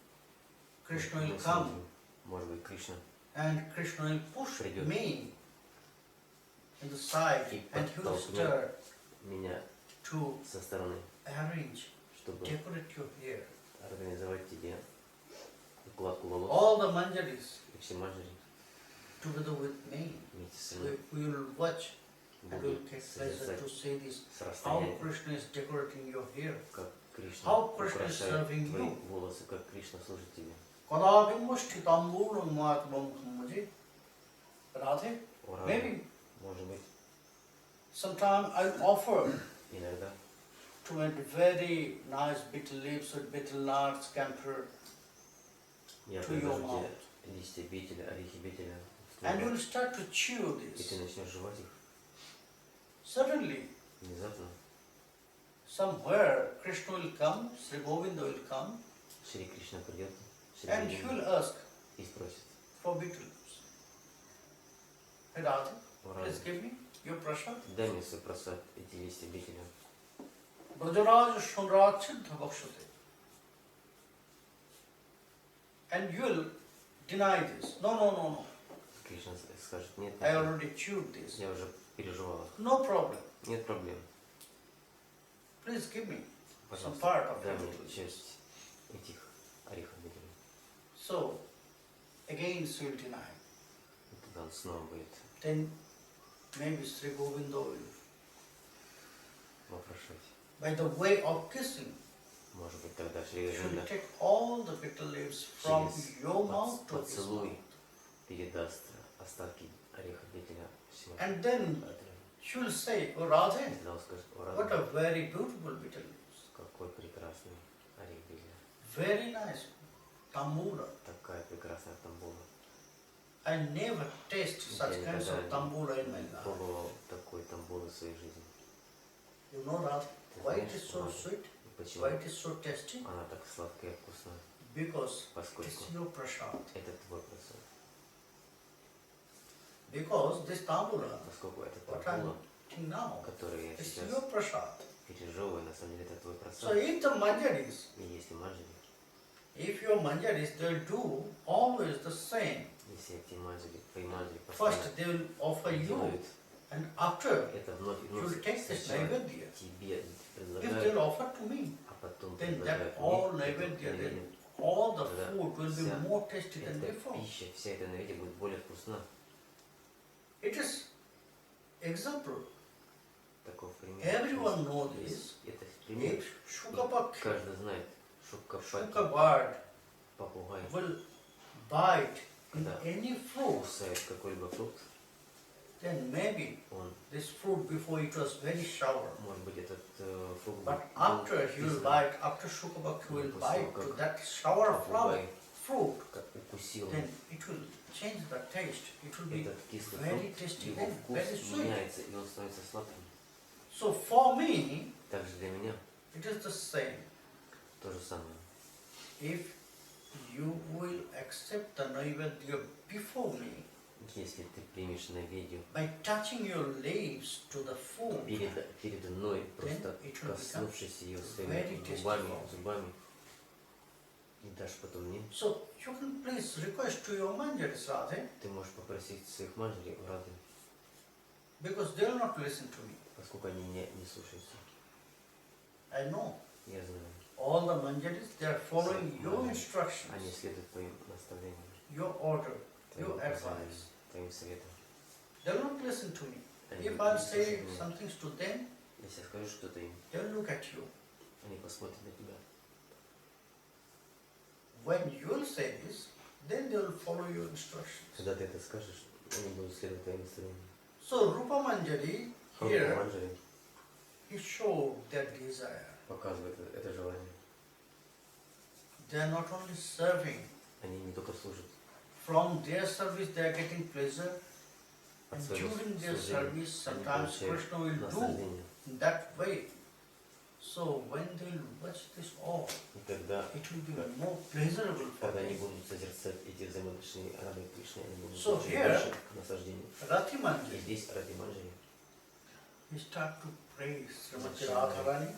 Krishna мы will come смотрим, может быть, Кришна and Krishna will push Придет. me in the side И and he will подтолкнет stir меня to со стороны, arrange, чтобы decorate your hair. организовать тебе укладку волос All the manjaris и все манджари together with me, вместе со мной we will watch and we will будут take pleasure созерцать to see this, с how расстояния, Krishna is decorating your hair. как Кришна How Krishna is украшает serving твои you. волосы, как Кришна служит тебе. Kada bimushti tambulam matvam khammaji. Radhe, О, Радhe. maybe Может быть, sometime I offer иногда to make very nice betel leaves with betel nuts, camphor, я to your предложу mouth. тебе листья бетеля, орехи бетеля, в твой And you will рот, start to chew и this. ты начнешь жевать их. Suddenly, Внезапно somewhere Krishna will come, Sri Govinda will come, Шри Кришна придет, Шри and he will Говинда, ask и спросит: for betel leaves. Hey Radha, О, please Радhe, give me your prasad. дай мне свой просад, эти листья бетеля. Brajaraja Sunrachidha Bhakshate. And you will deny this. No, no, no, no. Кришна скажет: нет, I нет, already chewed this. я уже переживал их. No problem. Нет проблем. Please give me some Пожалуйста, part of дай your мне betel leaves. часть этих орехов бетеля. So, again she will deny. И тогда он снова будет Then maybe Sri Govinda will, вопрошать. by the way of kissing, Может быть, тогда Шри she will Говинда take all the betel leaves from через your mouth to his поцелуй mouth. передаст остатки орехов бетеля всему. And then she will say, oh Radhe, Тогда он скажет: о, what Радhe, a very beautiful betel leaves. какой прекрасный орех бетеля. Very nice. Tambula. Такая прекрасная тамбула. I never taste such Я kinds of никогда tambula in my не life. пробовал такой тамбулы в своей жизни. You know Radha, Ты why it знаешь, is so Радhe, sweet? почему Why it is so tasty? она так сладкая и вкусная? Because Поскольку it's your prasad. это твой просад. Because this tambula, Поскольку это what тамбула, I'm eating now, который я it's сейчас your prasad. пережевываю, на самом деле это твой So просад. if the manjaris, И если манджари, if your manjaris, they'll do always the same. если эти манджари, твои манджари First постоянно they will offer you, делают, and after это вновь и you will вновь take this сначала naivedya. тебе If предлагают, they'll offer to me, а потом then предлагают that all мне, naivedya, это then all the Тогда food will be вся more tasty than эта before. пища, вся эта наведение будет более вкусна. It is example. Таков пример. Everyone knows this. Есть это пример. If Shukapakshi, Каждый знает, шукапаки, Shukabird попугай, will bite in Да. any fruit, кусает какой-либо фрукт, then maybe он, this fruit before it was very sour. может быть, этот фрукт But был after he will кислым. bite, after Shukapakshi will После bite того, to как that sour попугай fruit, как укусил then it will change the taste. It will be этот кислый very фрукт, tasty его then, вкус very sweet. меняется, и он становится сладким. So for me, Также для меня it is the same. то же самое. If you will accept the naivedya before me, Если ты примешь наведью by touching your lips to the food, передо мной, просто it will коснувшись ее very своими tasty губами, for me. зубами, и дашь потом мне, so you can please request to your manjaris, Radhe, ты можешь попросить своих манджарей у Рады, because they will not listen to me. поскольку они не слушаются. I know Я знаю. All the manjaris, they are following Все your манджари, instructions, они следуют твоим наставлениям, your order, твоим your указаниям, advice. твоим советам. They will not listen to me. Они If не I слушают say меня. some things to them, Если я скажу что-то им, they will look at you. они посмотрят на тебя. When you will say this, then they will follow your instructions. Когда ты это скажешь, они будут следовать твоим наставлениям. So Rupa Manjari Рупа here, Манджари he showed their desire. показывает это желание. They are not only serving. Они не только служат. From their service they are getting pleasure. От And своего during their служения service, они sometimes получают Krishna will do наслаждение. in that way. So when they will watch this all, И когда it will be more pleasurable for Когда они them. будут созерцать эти взаимоотношения Рады и Кришны, они будут So получать here- больше наслаждения. Rati И Manjari, здесь Рати Манджари he start to pray Srimati Зачем? Radharani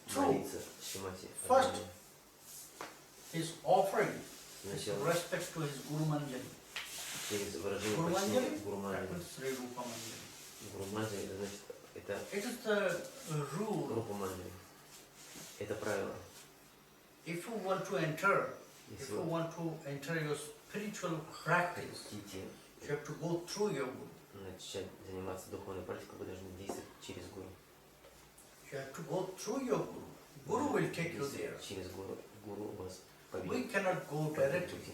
through молится Шримати First, Радхарани. his offering, his Сначала respect to his Guru Manjari. через выражение Guru почтения Manjari, Гуру that Манджари. means Sri Rupa Manjari. Гуру Манджари, это значит, это It is the rule. Рупа Манджари. Это правило. If you want to enter, if Если you вы want to enter your spiritual practice, хотите you have to go through your Guru. начать заниматься духовной практикой, вы должны действовать через Гуру. You have to go through your Guru. Guru will take you Действовать there. через Гуру. Гуру вас We поведет. cannot go по этому directly. пути.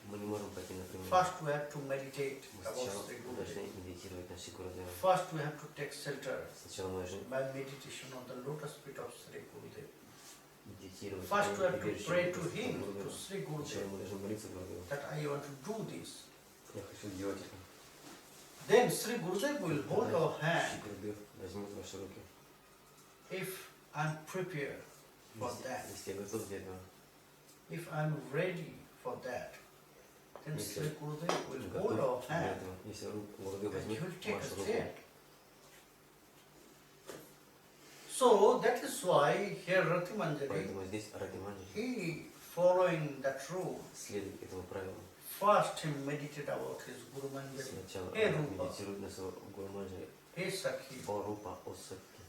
Мы не можем пойти напрямую. First we have to meditate Мы about сначала Sri должны Gurudev. медитировать на Шри Гурудева. First we have to take shelter Сначала мы должны by meditation on the lotus feet of Sri Gurudev. медитировать. First we have to прибежище pray to Господа him, to Гурудева. Sri Сначала Gurudev, мы должны молиться Гурудеву. that I want to do this. Я хочу делать это. Then Sri Gurudev will hold our Шри hand Гурудев возьмет ваши руки. if I'm prepared for that. Если я готов для этого. If I'm ready for that, then Если Sri Gurudev will готов hold our для hand этого. Если Гурудев and he возьмет will take us вашу руку. there. So that is why here Rati Manjari, Поэтому здесь Рати Манджари he following that rule, следует этому правилу. first he meditated about his Guru Manjari, Сначала Hey, он Rupa. медитирует на своего Гуру Манджари. hey Sakhi, О Рупа, о Сакти.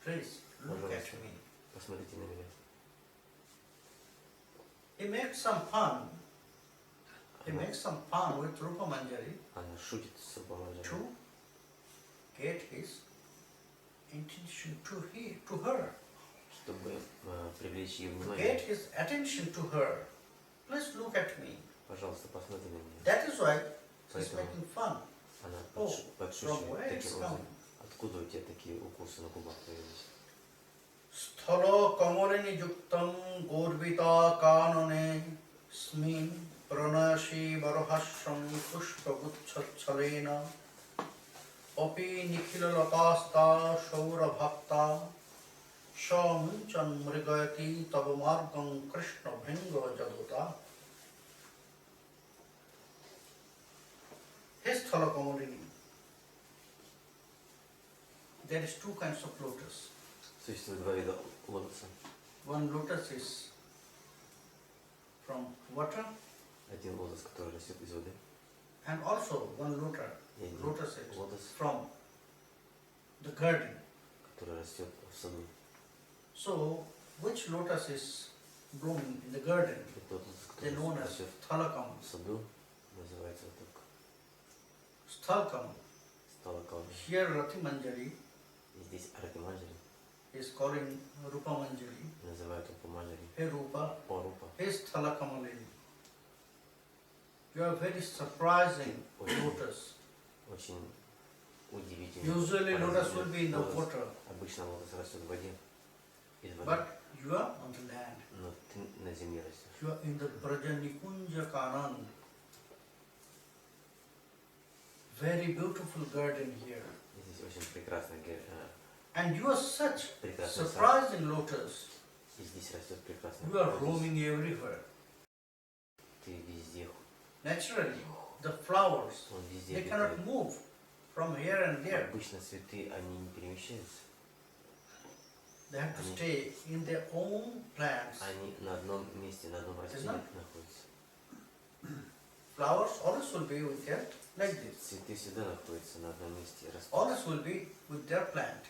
please look at Пожалуйста. me. Посмотрите на меня. He makes some fun with Rupa Manjari Она шутит с Рупа Манджари. to get his attention to her. Чтобы привлечь ее To внимание. get his attention to her. Please look at me. Пожалуйста, посмотри на меня. That is why he's Поэтому making fun. она Oh, from подшучивает where it's таким образом. coming? Откуда у тебя такие укусы на губах появились? Sthalo kamalini yuktam gorvita kanane smin pranashi varahasham pushpaguchchalena api nikhila lakasta shaura bhakta shamunchan mrigayati tabamargam krishna bhinga jadota. His Sthalo kamalini. There is two kinds of lotus. Существует два вида лотоса. One lotus is from water, Один лотос, который растет из воды. and also one И один lotus is лотос, from the garden. который растет в саду. So, which lotus is blooming in the garden? И тот лотос, They который known as растет Thalakam. в саду, называется вот так. Sthalkam. Сталакам. Here Rati Manjari И здесь Рати Манджари is calling Rupa Manjari. называют Рупа Манджари. Hey Rupa, О Рупа. hey Sthalakamali. You are very surprising lotus. Очень удивительный. Usually lotus will поразительный be in the лотос. water, Обычно лотос растет в воде. Из воды. but you are on the land. Но ты на земле растешь. You are in the Brajanikunja Kanan. Very beautiful garden here. И здесь очень прекрасный And you are such прекрасный сад. surprising lotus. И здесь растет прекрасный You are лотос. roaming everywhere. Ты везде, Naturally, the flowers, он везде they cannot летает. move from here and there. Обычно цветы, они не перемещаются. They have to stay in their own plants. Они на одном месте, на одном растении Знаю. находятся. Flowers always will be with their, like this. Цветы всегда находятся на одном месте и rастут. Always will be with their plant.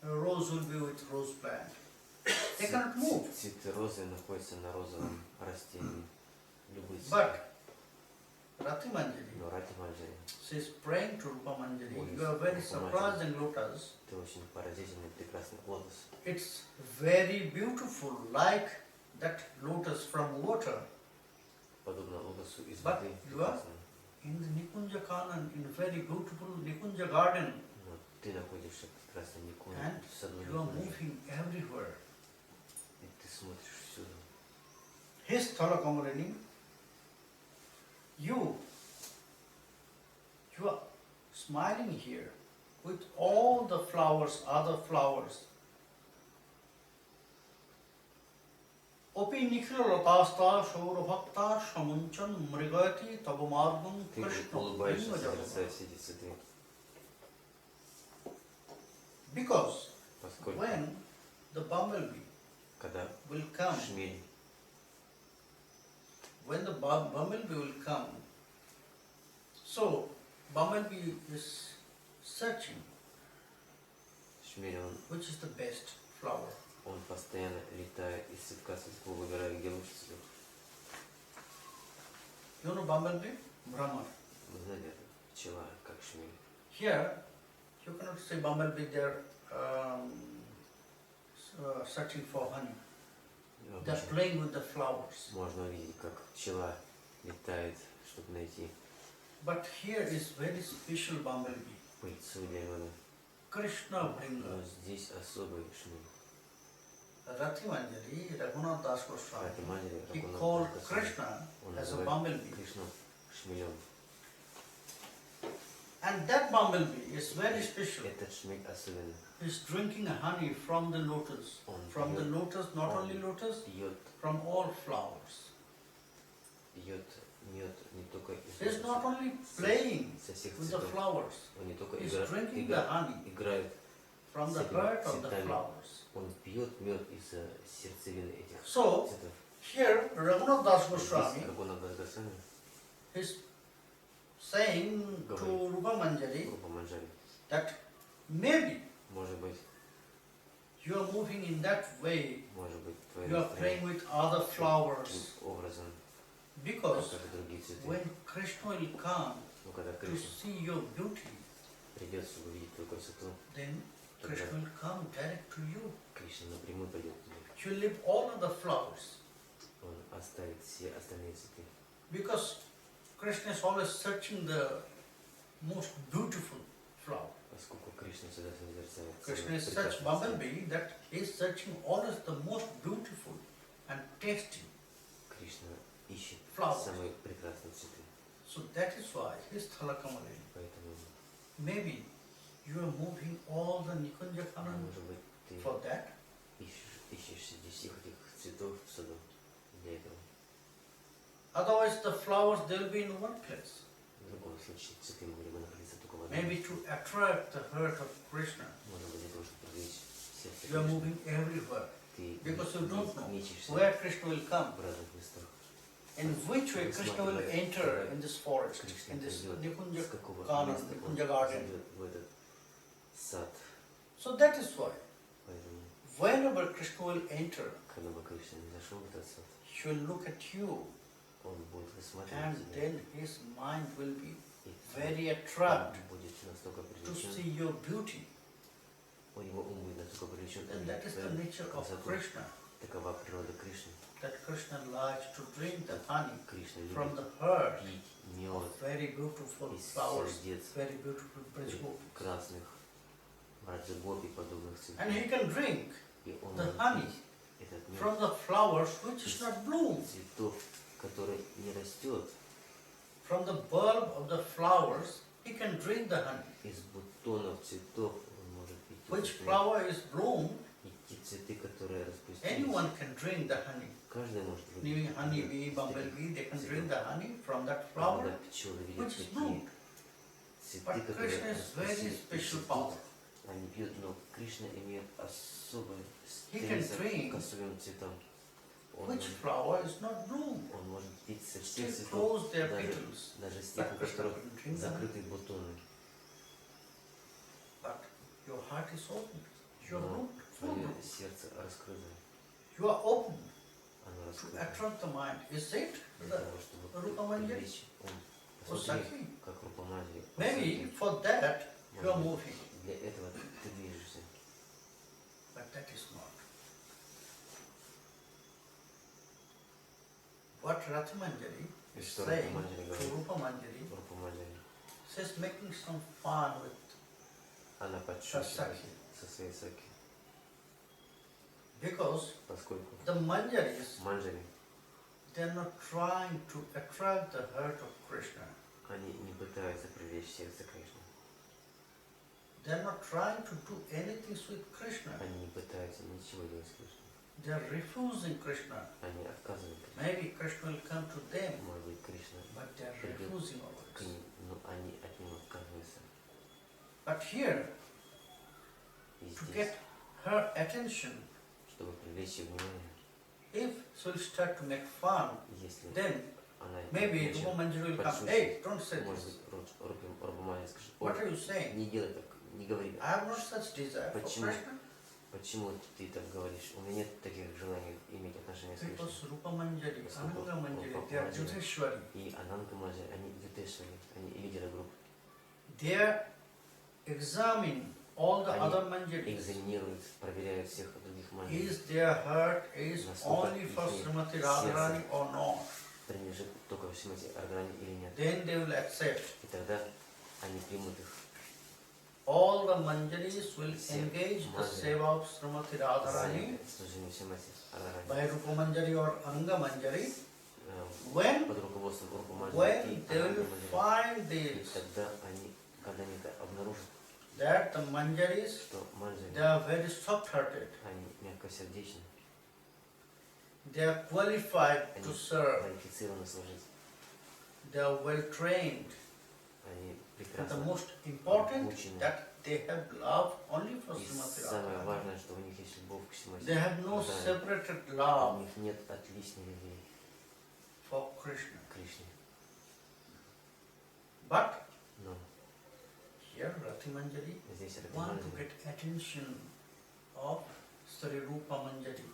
A rose will be with rose plant. They cannot move. Цветы розы находятся на розовом растении. Любые But цветы. Rati Manjari, Но Рати Манджари, she is praying to Rupa Manjari. You are very surprising lotus. ты очень поразительный, прекрасный лотос. It's very beautiful, like that lotus from water. Подобно лотосу из But воды. you are прекрасно. in the Nikunja Kanan, in very beautiful Nikunja garden, Но ты находишься в прекрасном Никунже, and в саду you are Никунже, moving everywhere. и ты смотришь всюду. His Thalakamurani, you are smiling here with all the flowers, other flowers. Opi nikhil ratasta shaurabhakta shamunchan mrigati tabamargam Ты krishna. улыбаешься, созерцая все эти цветы. Because Поскольку, when the bumblebee когда will come, шмель, when the bumblebee will come, so bumblebee is searching шмель, which is the best flower. он постоянно летает из цветка в цветку, выбирая, где лучше цветет. You know bumblebee? Brahma. Вы знаете, пчела, как шмель. Here, you cannot say bumblebee, they are searching for honey. They are playing with the flowers. Можно увидеть, как пчела летает, чтобы найти But here is very special bumblebee. пыльцу для воды. Krishna Но Bringa. здесь особый шмель. Rati Manjari, Raghunath Das Goswami, Рати Манджари, he Рагунат called Госвами, Krishna он as a называет bumblebee. Кришну шмелем. And that bumblebee is very special. Этот шмель особенный. He's drinking honey from the lotus. Он From the пьет, lotus, not only lotus, пьет from all flowers. мед не только из He's not лотоса, only playing со всех with the цветов. flowers, Он не только he's drinking the honey играет, from the С этими heart of the цветами. flowers. он пьет мед из сердцевины этих So, цветов. here Raghunath Das Здесь Goswami Рагунат Госвами, is saying to Говорит. Rupa Manjari группа Манджари, that maybe может быть, you are moving in that way, твое you are playing настроение with other таким flowers, образом, because как и другие цветы. when Krishna will come Но когда to Кришна see your beauty, придет, чтобы увидеть твою красоту, then тогда Krishna will come direct to you. Кришна напрямую пойдет к тебе. You will leave all other flowers, Он оставит все остальные цветы. because Krishna is always searching the most beautiful flower. Поскольку Кришна всегда созерцает Krishna самые is such прекрасные цветы. bumblebee that he is searching always the most beautiful and tasty. Кришна ищет Flowers. самые прекрасные цветы. So that is why his Thalakamali. Поэтому, Maybe you are moving all the Nikunja Kanan может быть, ты for that. ищешь среди всех этих цветов в саду для этого. Otherwise the flowers they will be in one place. В другом случае цветы могли бы находиться только в одном Maybe месте. to attract the heart of Krishna. Может быть, для того, чтобы привлечь сердце You are Кришны. moving everywhere. Ты Because you don't know мечешься where Krishna will come. в разных местах. In which way Krishna will enter in this forest, Кришна in this придет, Nikunja с какого Kanan, места он Nikunja garden. зайдет в этот сад. So that is why Поэтому, whenever Krishna will enter, когда бы Кришна не зашел в этот сад, he will look at you он будет рассматривать and тебя. then his mind will be И very он attracted будет настолько to привлечен, see your beauty. его ум будет настолько привлечен, And that is the nature of Krishna, Такова природа Кришны. that Krishna likes to drink the honey Кришна from любит the heart, пить мед very beautiful из flowers, сердец very beautiful principles. красных раджагопи подобных And he цветов. can drink И он the может honey пить этот мед from the flowers which is not bloom. цветов, который не растет, From the bulb of the flowers, he can drink the honey. из бутонов цветов он может пить Which этот мед. flower is bloom, И те цветы, которые распустились, anyone can drink the honey. каждый может Maybe выпить. honey bee, bumblebee, they can drink the honey from that flower, Когда пчелы видят which is такие bloomed. цветы, But которые Krishna is very распустились, special цветут, power. они пьют, но Кришна имеет особый He can стремится drink к особым цветам. Он Which может, flower is not bloom. он может пить со всех Still цветов, close their даже, petals. даже с тех, But у Krishna которых couldn't drink the honey. закрыты бутоны. But your heart is open. Your No. root Твое сердце раскрыто. You are open Оно to раскрыто. attract the mind. Is it Для the того, чтобы Rupa Manjari? привлечь ум. Or Посмотри, Sakhi? как Рупа Манджари. Maybe for that you are moving, Для этого ты движешься. but that is not. What Rathamanjari И is что saying Рупа Манджари to говорит? Rupa Manjari, Рупа Манджари. says making some fun with Она подчеркивает Сакхи. со своей сакхи. because Поскольку the Manjaris, манджари, they are not trying to attract the heart of Krishna. они не пытаются привлечь сердце Кришны. They are not trying to do anything with Krishna. Они не пытаются ничего делать с Кришной. They are refusing Krishna. Они отказывают Кришне. Maybe Krishna will come to them, Может быть, Кришна but they are придет refusing к always. ним, но они от него отказываются. But here, И to здесь, get her attention, чтобы привлечь ее внимание, if she will start to make fun, если then она maybe начнет Rupa Manjari will come. подшучивать, Hey, don't say может this. быть, Рупа Манджари скажет: What are «Ой, you saying? не делай так, не говори I так. have not such desire for Почему? Krishna. Почему ты так говоришь? У меня нет таких желаний иметь отношения с Кришной». Because Rupa Manjari, Поскольку Raganuga Manjari, Rupa they are Manjari Yudheshwari. и Ананга Манджари, они ютешвари, они лидеры групп. They are examining all the Они other Manjaris. экзаменируют, проверяют всех других манджари. Is their heart is Насколько only for их Srimati Radharani or not? Принадлежит только Шримати Радхарани или нет. Then they will accept. И тогда они примут их. All the Manjaris will Все engage the манджари seva of Srimati Radharani служение Шримати Радхарани. by Rupa Manjari or Anga Manjari. When Под руководством Рупа Манджари и they will Ананга Манджари. find И this, тогда они, когда они это обнаружат, that the Manjaris, что they манджари, are very soft-hearted. они мягкосердечны, They are qualified to они serve. квалифицированы служить, They are well trained. они And the прекрасно most important обучены. that they have love only for И Srimati самое Radharani. важное, что у них есть любовь к Шримати They have no Радхарани. separated У love них нет отличной любви for Krishna. к Кришне. But Но here Rati Manjari здесь want to Радхарани, get attention of Sri Rupa Manjari.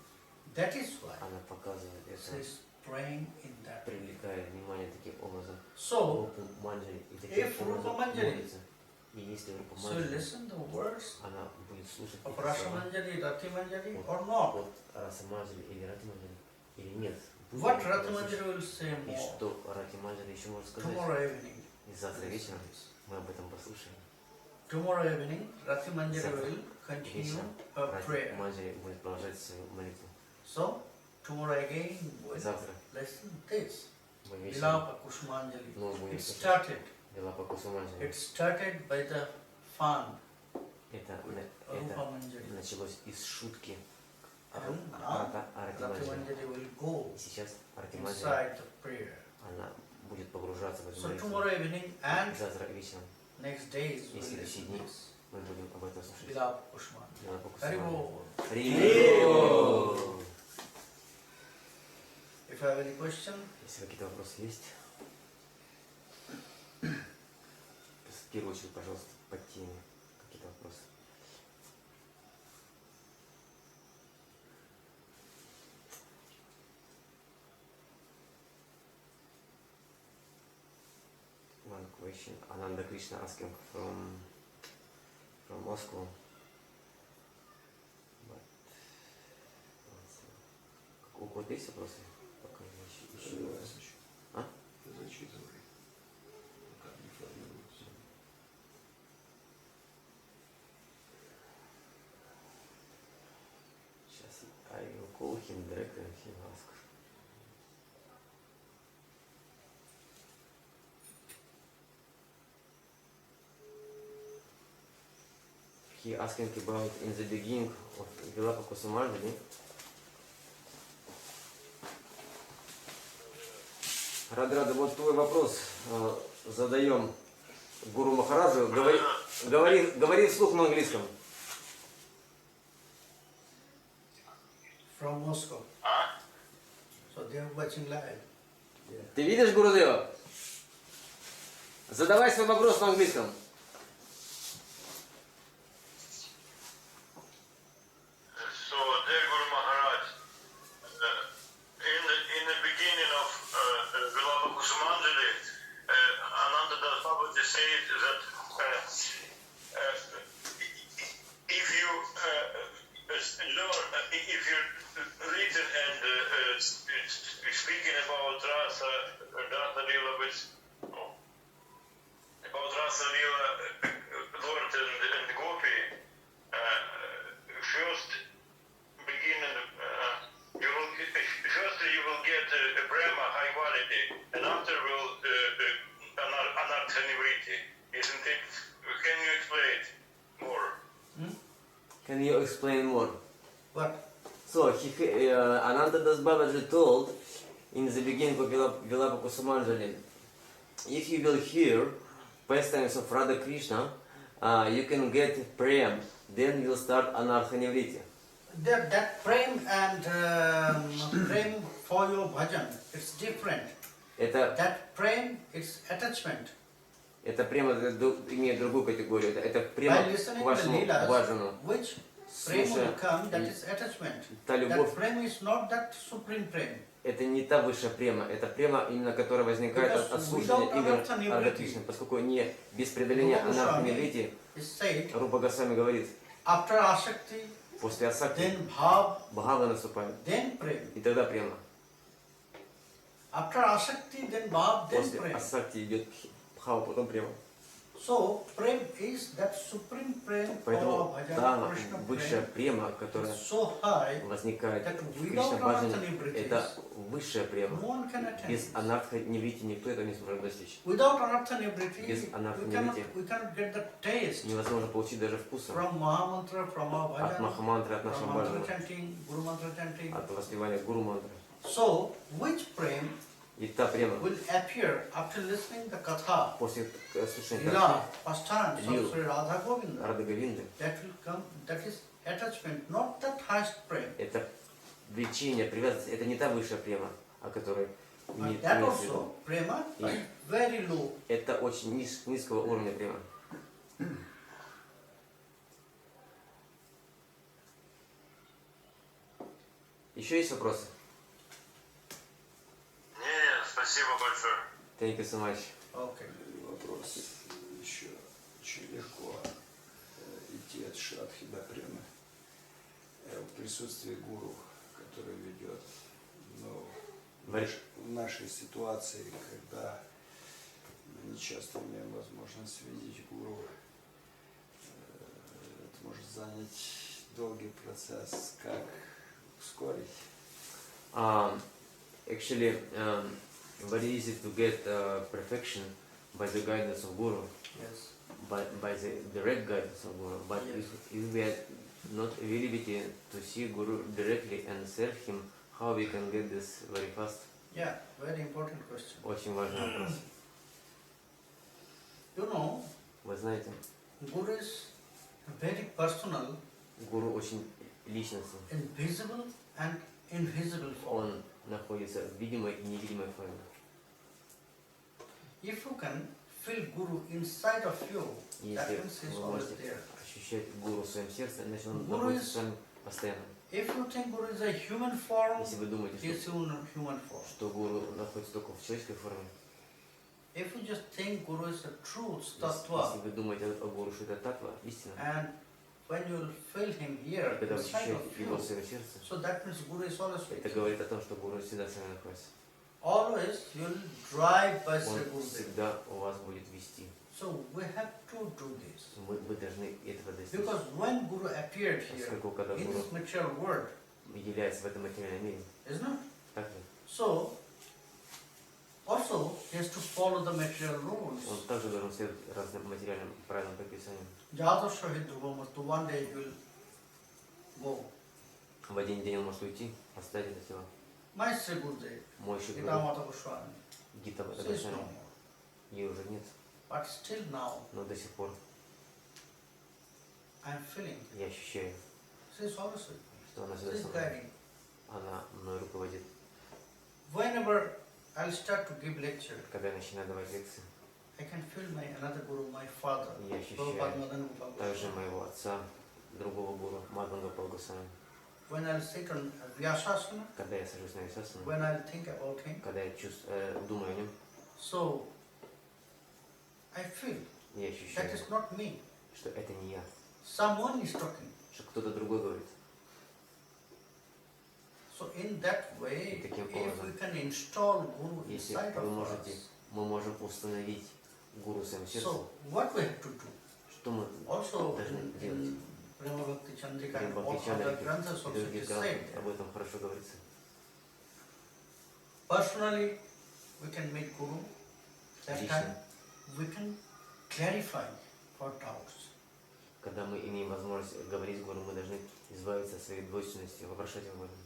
That is why она показывает she это, is praying in that way. привлекает внимание таким образом. So, Рупу Манджари и if таким Rupa образом Manjari- молится. И если Рупа so Манджари, listen the words она будет слушать of эти Rasa слова Manjari, Rati Manjari or not. от Раса Манджари или Рати Манджари, или нет. Будет What ли Rati она Manjari слушать? will say И more что Рати Манджари еще может сказать? tomorrow evening. И завтра Listen вечером to this. мы об этом послушаем. Tomorrow evening, Rati Manjari Завтра will continue вечером her Рати prayer. Манджари будет продолжать свою молитву. So, tomorrow again, we'll Завтра listen this. мы вечером Bilapa Kushumanjali. снова будем It слушать started. Билапа Кусуманджали. It started by the fun Это Rupa Manjari. началось из шутки And now Рати Rati Манджари. Manjari will go И сейчас Рати Манджари, inside the prayer. она будет погружаться в эту So молитву. tomorrow evening and Завтра вечером next days И we'll следующие listen дни this. мы будем об этом слушать. Bilapa Kushumanjali. Билапа Haribol. Харибол! If you have any question, Если какие-то вопросы есть, в первую очередь, пожалуйста, по теме какие-то вопросы. One question. Ananda Krishna asking from Moscow. But, у кого-то есть вопросы? Пока я ищу. А? Зачитывай. Пока не формируется. Сейчас I will call him directly and he will ask. He asking about in the beginning of Bilapa Kushumanjali. Рада, вот твой вопрос задаем Гуру Махараджу. Говори вслух на английском. from Moscow. So they are watching live. Ты видишь Гурудева? Задавай свой вопрос на английском. Rasa Lila about Rasa Lila, Lord and Gopi, first beginning, firstly you will get a Prema high quality, and after will Anartha-Nivriti. Isn't it? Can you explain more? Can you explain more? What? So, Ananta Das Babaji told in the beginning of Bilapa Kushumanjali, if you will hear pastimes of Radha Krishna, you can get Prem, then you'll start Anartha-Nivriti. That prem and prem for your bhajan, it's different. That prem is attachment. Это према имеет другую категорию. Это према By к listening to вашему Leelas, баджану. which prem will come, that is attachment. Та любовь, That prem is not that supreme prem. это не та высшая према, это према, именно которая возникает от слушания игр Рады Кришны, поскольку не без преодоления анарха-ниврити, Рупа Госвами говорит, After asakti, после асакти then bhav, бхава наступает, then prem. и тогда према. After asakti, then bhav, then После prem. асакти идет бхава, потом према. So, prem is that supreme prem for Поэтому bhajan, та Krishna высшая prem. према, которая So high, возникает that в without Кришна баджане, anartha-nivritis, это высшая према. no one can attain Без this. анарха-ниврити никто этого не сможет достичь. Without anartha-nivritti, Без анарха-ниврити we cannot get the taste невозможно получить даже вкуса from Mahamantra, from our от bhajan, Махамантры, от нашего from mantra баджана, chanting, Guru mantra chanting. от воспевания Гуру мантры. So, which prem И та према will appear after listening the katha, после слушания Lila, pastimes of Lila. Sri Radha Govinda, Рады Говинды, that will come, that is attachment, not that highest prem. это влечение, привязанность, это не та высшая према, о которой And that имеется в виду. also, prema, И is very low. это очень низкого уровня према. Еще есть вопросы? Не, спасибо большое. Thank you so much. Okay. Вопрос еще. Очень легко идти от шрадхи до премы. В присутствии гуру, который ведет. Но в нашей ситуации, когда мы не часто имеем возможность видеть гуру, это может занять долгий процесс. Как ускорить? Actually, very easy to get perfection by the guidance of Guru, Yes. by the direct guidance of Guru. But Yes. if we are not ability to see Guru directly and serve him, how we can get this very fast? Yeah, very important question. Очень важный вопрос. You know, Вы знаете, Guru is very personal Гуру очень личностный. in visible and invisible form. Он находится в видимой и невидимой форме. If you can feel Guru inside of you, that Если means he's вы always можете there. ощущать Гуру в своем сердце, значит он Guru находится is- с вами постоянно. If you think Guru is a human form, Если вы думаете, he is in human form. что Гуру находится только в человеческой форме, If you just think Guru is a truth, если tattva, вы думаете о Гуру, что это татва, истина, and when you will feel him и here когда вы inside ощущаете of его в you, своем сердце, so that means Guru is always with это you. говорит о том, что Гуру всегда с вами находится. Always you will drive by Sri Он Gurudev. всегда у вас будет вести. So we have to do this. Вы должны этого достичь. Because when Guru appeared here Поскольку когда in Гуру this material world, является в этом материальном мире, isn't it? так ли? So also he has to follow the material rules. Он также должен следовать разным материальным правилам предписаниям. Jada Shahid to one day he will go. В один день он может уйти, оставить это тело. My Sri Gurudev, Мой еще Gita Гуру, Mata Goswami, Гита says no Госвами, more. ей уже нет, But still now но до сих пор I am feeling я ощущаю, she is always with me. что она She всегда is со мной. guiding. Она мной руководит. Whenever I'll start to give lecture, Когда я начинаю давать лекции, I can feel my another Guru, my father, я Prabhupad ощущаю Srila также Premgopal. моего отца, другого гуру, Рaganuga Bhakti. When I'll sit on Vyasasana, Когда я сажусь на висасану, when I'll think about him, когда я думаю о нем, so I feel я that ощущаю, is not me. что это не я, Someone is talking. что кто-то другой говорит. So So in that way, И таким if we образом, can install Guru если inside вы of можете, us, мы можем установить Гуру в своем сердце. so what we have to do? Что мы Also должны делать? in Prema Bhakti Chandrika and Према all Бхакти other Чандрики granthas и also it других is грантах said. об этом хорошо говорится. Personally, we can meet Guru. That Лично. time we can clarify our doubts. Когда мы имеем возможность говорить с Гуру, мы должны избавиться от своей двойственности, вопрошать его об этом,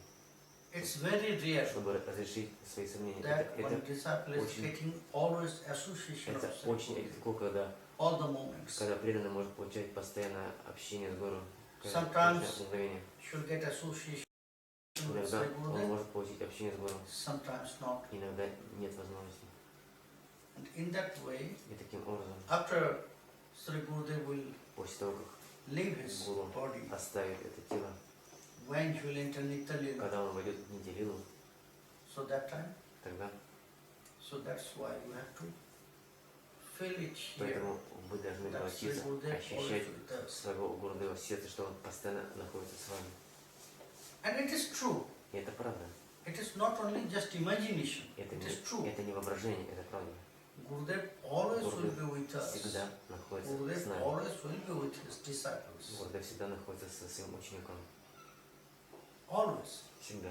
It's very rare чтобы разрешить свои сомнения. that one Это disciple is очень- getting always association of очень Guru, легко, когда all the moments. преданный может получать постоянное общение с Гуру. Sometimes каждое мгновение. should get association with Иногда Sri он Gurudev, может получить общение с Гуру, sometimes not. иногда нет возможности. And in that way, И таким образом, after Sri Gurudev will после того, leave his как Гуру body, оставит это тело, when he will enter Nitya Lila, когда он войдет в Нитилилу, so that time, тогда, so that's why you have to feel it here. поэтому вы должны That Sri научиться Gurudev ощущать always with us. своего Гурудева в сердце, что он постоянно находится с вами. And it is true. И это правда. It is not only just imagination. Это It не, is true. это не воображение, это правда. Gurudev always will Гурудев be with us. всегда находится с Gurudev нами. always will be with his disciples. Гурудев всегда находится со своим учеником. Always. Всегда.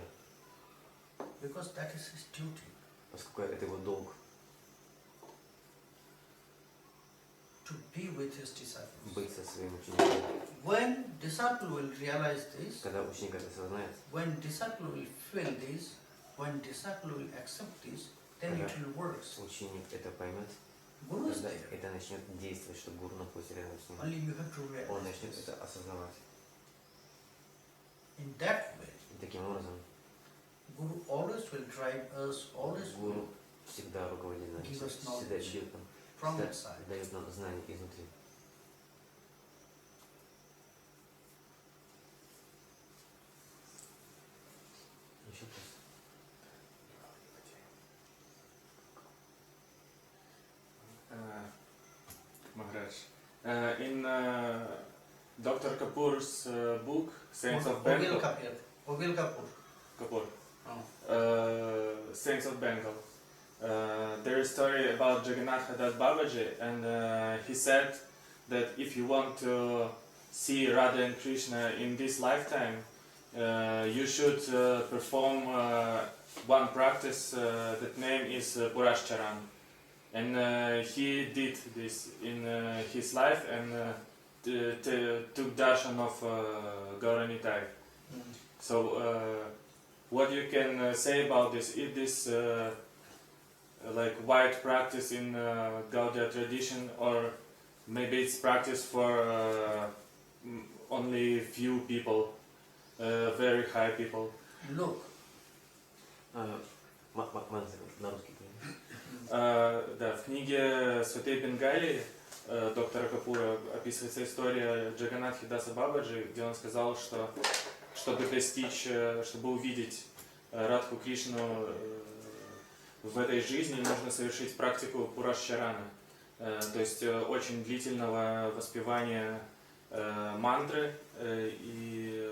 Because that is his duty. Поскольку это его долг. To be with his disciples. Быть со своим учеником. When disciple will realize this, Когда ученик это осознает, when disciple will feel this, when disciple will accept this, then it will work. ученик это поймет, Guru is тогда there. это начнет действовать, что Гуру находится рядом с ним. Only you have to Он realize начнет this. это осознавать. In that way, И таким образом Guru always will drive us, always will Гуру всегда руководит нами, Give us всегда knowledge дает нам, from всегда inside. дает нам знания изнутри. Еще раз. Maharaj, in Dr. Kapoor's book, Saints of Ovil Bengal, Kapur. Ovil Kapur. Kapoor, Oh. Saints of Bengal, there is a story about Jagannath Das Babaji, and he said that if you want to see Radha and Krishna in this lifetime, you should perform one practice that name is Purashcharan. And he did this in his life and took darshan of Gauranitai. Mm. So what you can say about this? Is this like wide practice in Gaudiya tradition, or maybe it's practice for only few people, very high people? Look, На русский. Да, в книге Святой Бенгалии доктора Капура описывается история Джаганнатхи Даса Бабаджи, где он сказал, что чтобы достичь, чтобы увидеть Радху Кришну в этой жизни, нужно совершить практику Пурашчарана, то есть очень длительного воспевания мантры и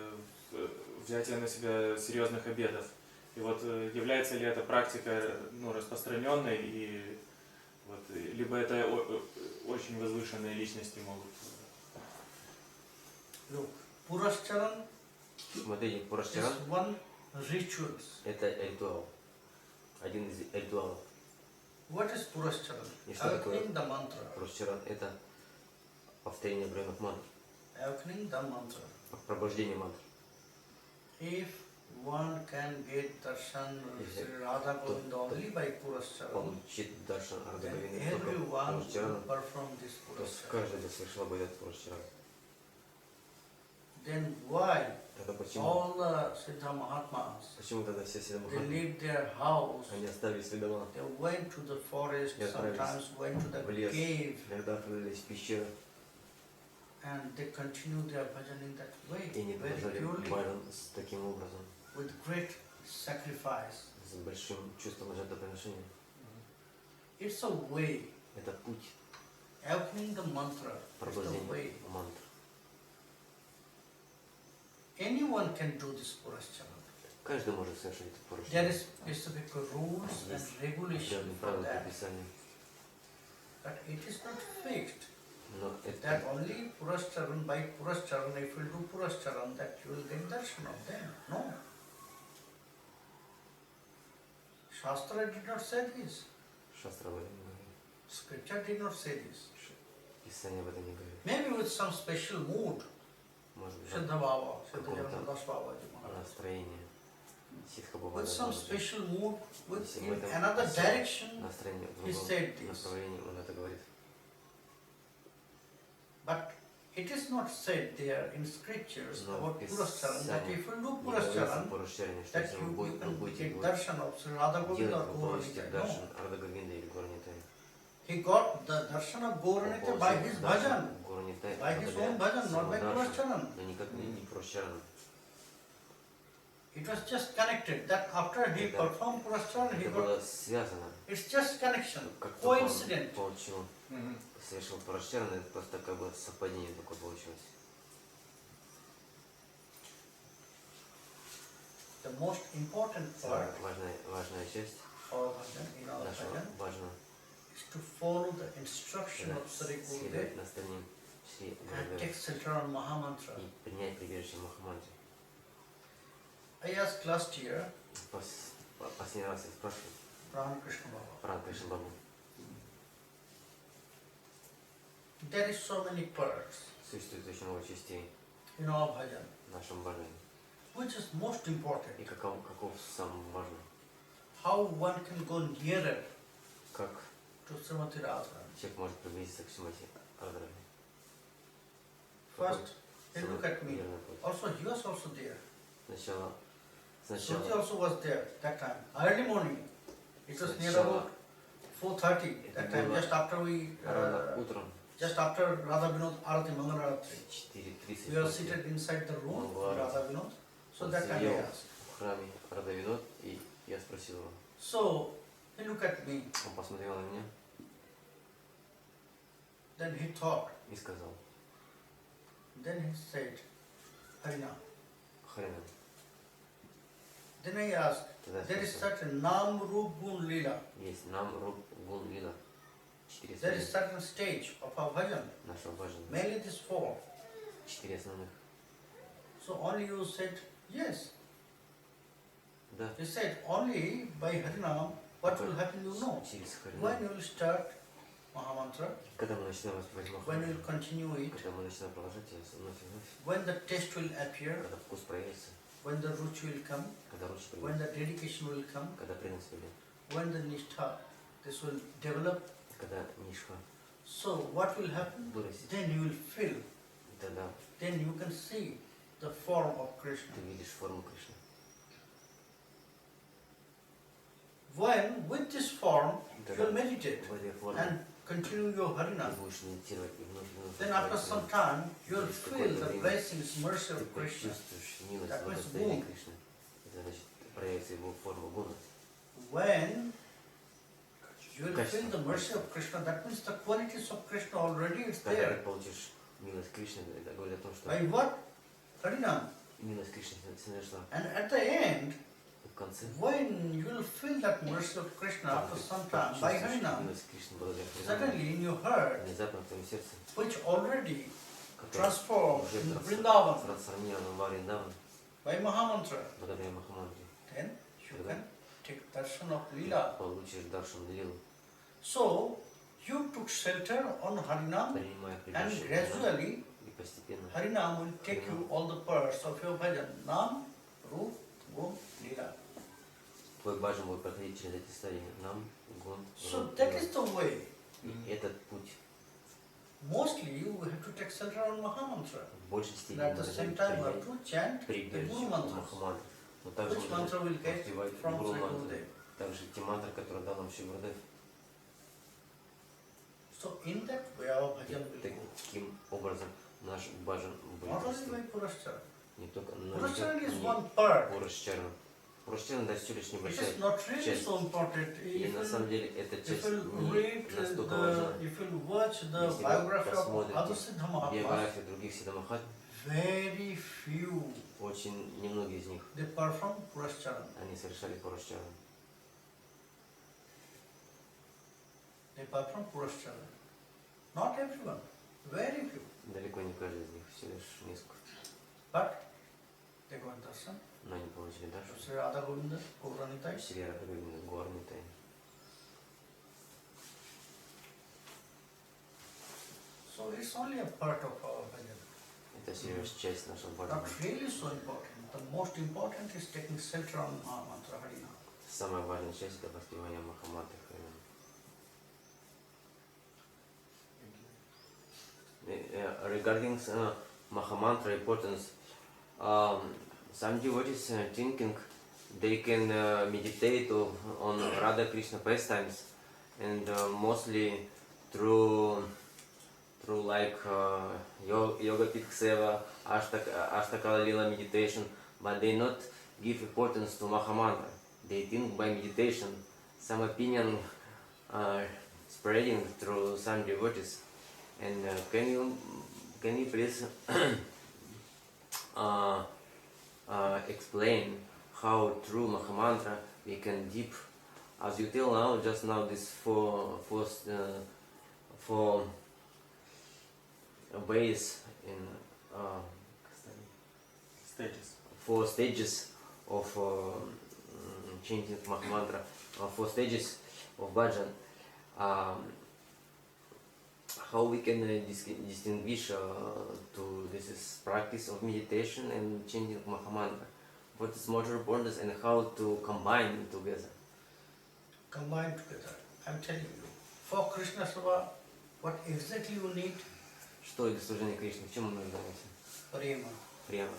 взятия на себя серьезных обетов. И вот является ли эта практика распространенной, и вот, либо это очень возвышенные личности могут. look, Purashcharan Смотрите, Пурашчаран is one ritual. это ритуал. Один из ритуалов. What is Purashcharan? И что такое? Awakening the mantra. Пурашчаран это повторение определенных мантр, Awakening the mantra. пробуждение мантр. If one can get darshan If Sri Radha Govinda only by Purashcharan, Получит даршан then Радхагавинда только everyone will Пурашчараном, perform this то Purashcharan. каждый бы совершил бы этот Пурашчаран. Then why Тогда почему? all the Siddha Mahatmas, Почему тогда все they Сиддхамахатмы, leave their house, они оставили свои дома, they went to the forest, Я отправились sometimes went to the в лес, cave, иногда отправились в пещеру, and they continue their bhajan in that way, и они very продолжали purely, баджан таким образом, with great sacrifice. с большим чувством жертвоприношения. It's a way. Это путь Awakening the mantra is the пробуждения way. мантр. Anyone can do this Purashcharan. Каждый может совершить это There порушение. is specific rules and Есть regulations определенные for правила that. предписания. But it is not fixed. Но это That only Purascharan, by Purascharan, if you do Purascharan, that you will get darshan of them. No. Shastra did not say this. Шастра об этом не говорит. Scripture did not say this. Писание об этом не говорит. Maybe with some special mood. Может быть, Siddha Bhava, Siddha каком-то Jagannadas Bhava Ji Maharaj. настроение Ситха Бабада. With some special mood, with Если в in этом another direction, настроение в he другом said this. направлении он это говорит. But it is not said there in scriptures Но about в Purascharan, that Писании if you do не говорится Purascharan, порушение, что that если you вы can будете get darshan of Sri Radha Govinda or делать, вы Gaura получите Nitai. даршан No. Рада Говинда или Гора Нитай. He got the darshan of Gaura Nitai by his bhajan, Гора Нитай by his own bhajan, not by Purascharan. но никак не Пурасчарана. It was just connected, that after he Это- performed Purascharan, he Это got, было связано. it's just connection, Как только он coincident. получил, совершил Пурасчарана, это просто как бы совпадение такое получилось. The most important part Самая важная часть of bhajan, in our нашего bhajan, важного is to follow the instruction это of Sri Gurudev следовать наставлениям Шри and Гурудева take shelter on Mahamantra. и принять прибежище Махамантры. I asked last year, Последний раз я спрашивал Ramakrishna Baba, про Кришна Бабу. there is so many parts Существует очень много частей in our bhajan. в нашем баджане. Which is most important? И каков самый важный? How one can go nearer Как to Srimati Radharani. человек может приблизиться к Шримати Радхарани? First, he look at me. Верный путь. Also, he was also there. Сначала Shruti also was there that time. Early morning. It was near Сначала about 4:30 that time, было just after we, рано утром, just after Radha Vinod Arati, Mangal Arati. 4:30 We were seated inside the room of Mangal Radha Vinod. So Он that time I сидел asked. в храме Радавинод, и я спросил его. So he looked at me. Он посмотрел на меня Then he thought. и сказал: Then he said, Harina. Харина. Then I asked, Тогда я there is спросил: certain Nam Rup Gun Lila. есть нам Руп Гун Лила. 4 There is стадии certain stage of our bhajan. нашего баджана. Mainly these 4. 4 основных. So only you said yes. Да. He said only by Harinam what will happen you know. Через When Харину. you will start Mahamantra, Когда мы начинаем воспевать when you Махамантру, will continue it, когда мы начинаем продолжать ее вновь и вновь, when the taste will appear, когда вкус проявится, when the ruchi will come, когда ручь when придет, the dedication will come, когда преданность придет, when the nishtha, this will develop. когда нишха So what will happen? вырастет, Then you will feel, и тогда then you can see the form of Krishna. ты видишь форму Кришны. When with this form you will meditate В этой форме and continue your ты Harinam, будешь медитировать и вновь и вновь. then after воспевать some его. time you will feel the blessings, mercy Ты of Krishna. почувствуешь милость That means благословения гун. Кришны. Это значит проявится его форма гуна. When you will Качество. feel the mercy of Krishna, that means the qualities of Krishna already is Когда ты there. получишь милость Кришны, это говорит о том, что By what? Harinam. милость Кришны снизошла. And at the end, И в конце when you will feel that mercy of Krishna after ты some time by почувствуешь Harinam, милость Кришны благодаря Харинаму. suddenly in your heart, Внезапно в твоем сердце, which already которое transformed уже in Vrindavan трансформировано в Вриндаван, by Mahamantra, благодаря Махамантре, then you can take darshan of Leela. получишь даршан Лилу, So you took shelter on Harinam, принимая and прибежище gradually и постепенно Harinam will take you all the parts of your bhajan. Nam, Rup, Gun, Leela. твой баджан будет проходить через эти стадии. Нам, Гун, So Ру, that Лила. is the way. И этот путь Mostly you have to take shelter on Mahamantra. в большей степени And at the same time you have to chant the прибежище Guru mantras. Махамантры. Но также Which mantra will get воспевать from Гуру Sri мантры. Gurudev. Также те мантры, которые дал нам Шри Гурудев. So in that way our bhajan will go. Таким образом наш баджан будет Not only расти. by Purascharan. Не только но Purascharan is не one part. Пурасчаран. Пурасчаран да всего лишь It небольшая is not really часть. so important. И на самом деле эта If часть you не read настолько важна. if you watch the Если вы biography of посмотрите other Siddha Mahatmas, биографию других Сиддха Махат, very few, Очень немногие из них, they perform purest. они совершали пурашчару. They perform purest. Not everyone, very few. Далеко не каждый из них, всего лишь несколько. But they got darshan. Но они получили Дашу. Sri Radha Govinda, Gaura Nitai. Сри Радхаговинда, Горнитай. So it's only a part of our bhajan. Это всего лишь часть нашего Not бхажана. really so important. The most important is taking shelter on Mahamantra Harina. Самая важная часть это воспевание Махамантры. Regarding Mahamantra importance, some devotees thinking they can meditate on Radha Krishna pastimes and mostly through like yoga pit seva, ashtakala lila meditation, but they not give importance to Mahamantra. They think by meditation, some opinion spreading through some devotees. And can you please explain how through Mahamantra we can deep, as you tell now, just now this four ways in Stages. 4 stages of chanting Mahamantra, 4 stages of bhajan. How we can distinguish to this is practice of meditation and chanting Mahamantra? What is more importance and how to combine together? Combine together. I'm telling you. For Krishna Seva, what exactly you need? Что для служения Кришне? В чем мы нуждаемся? Prema. Према.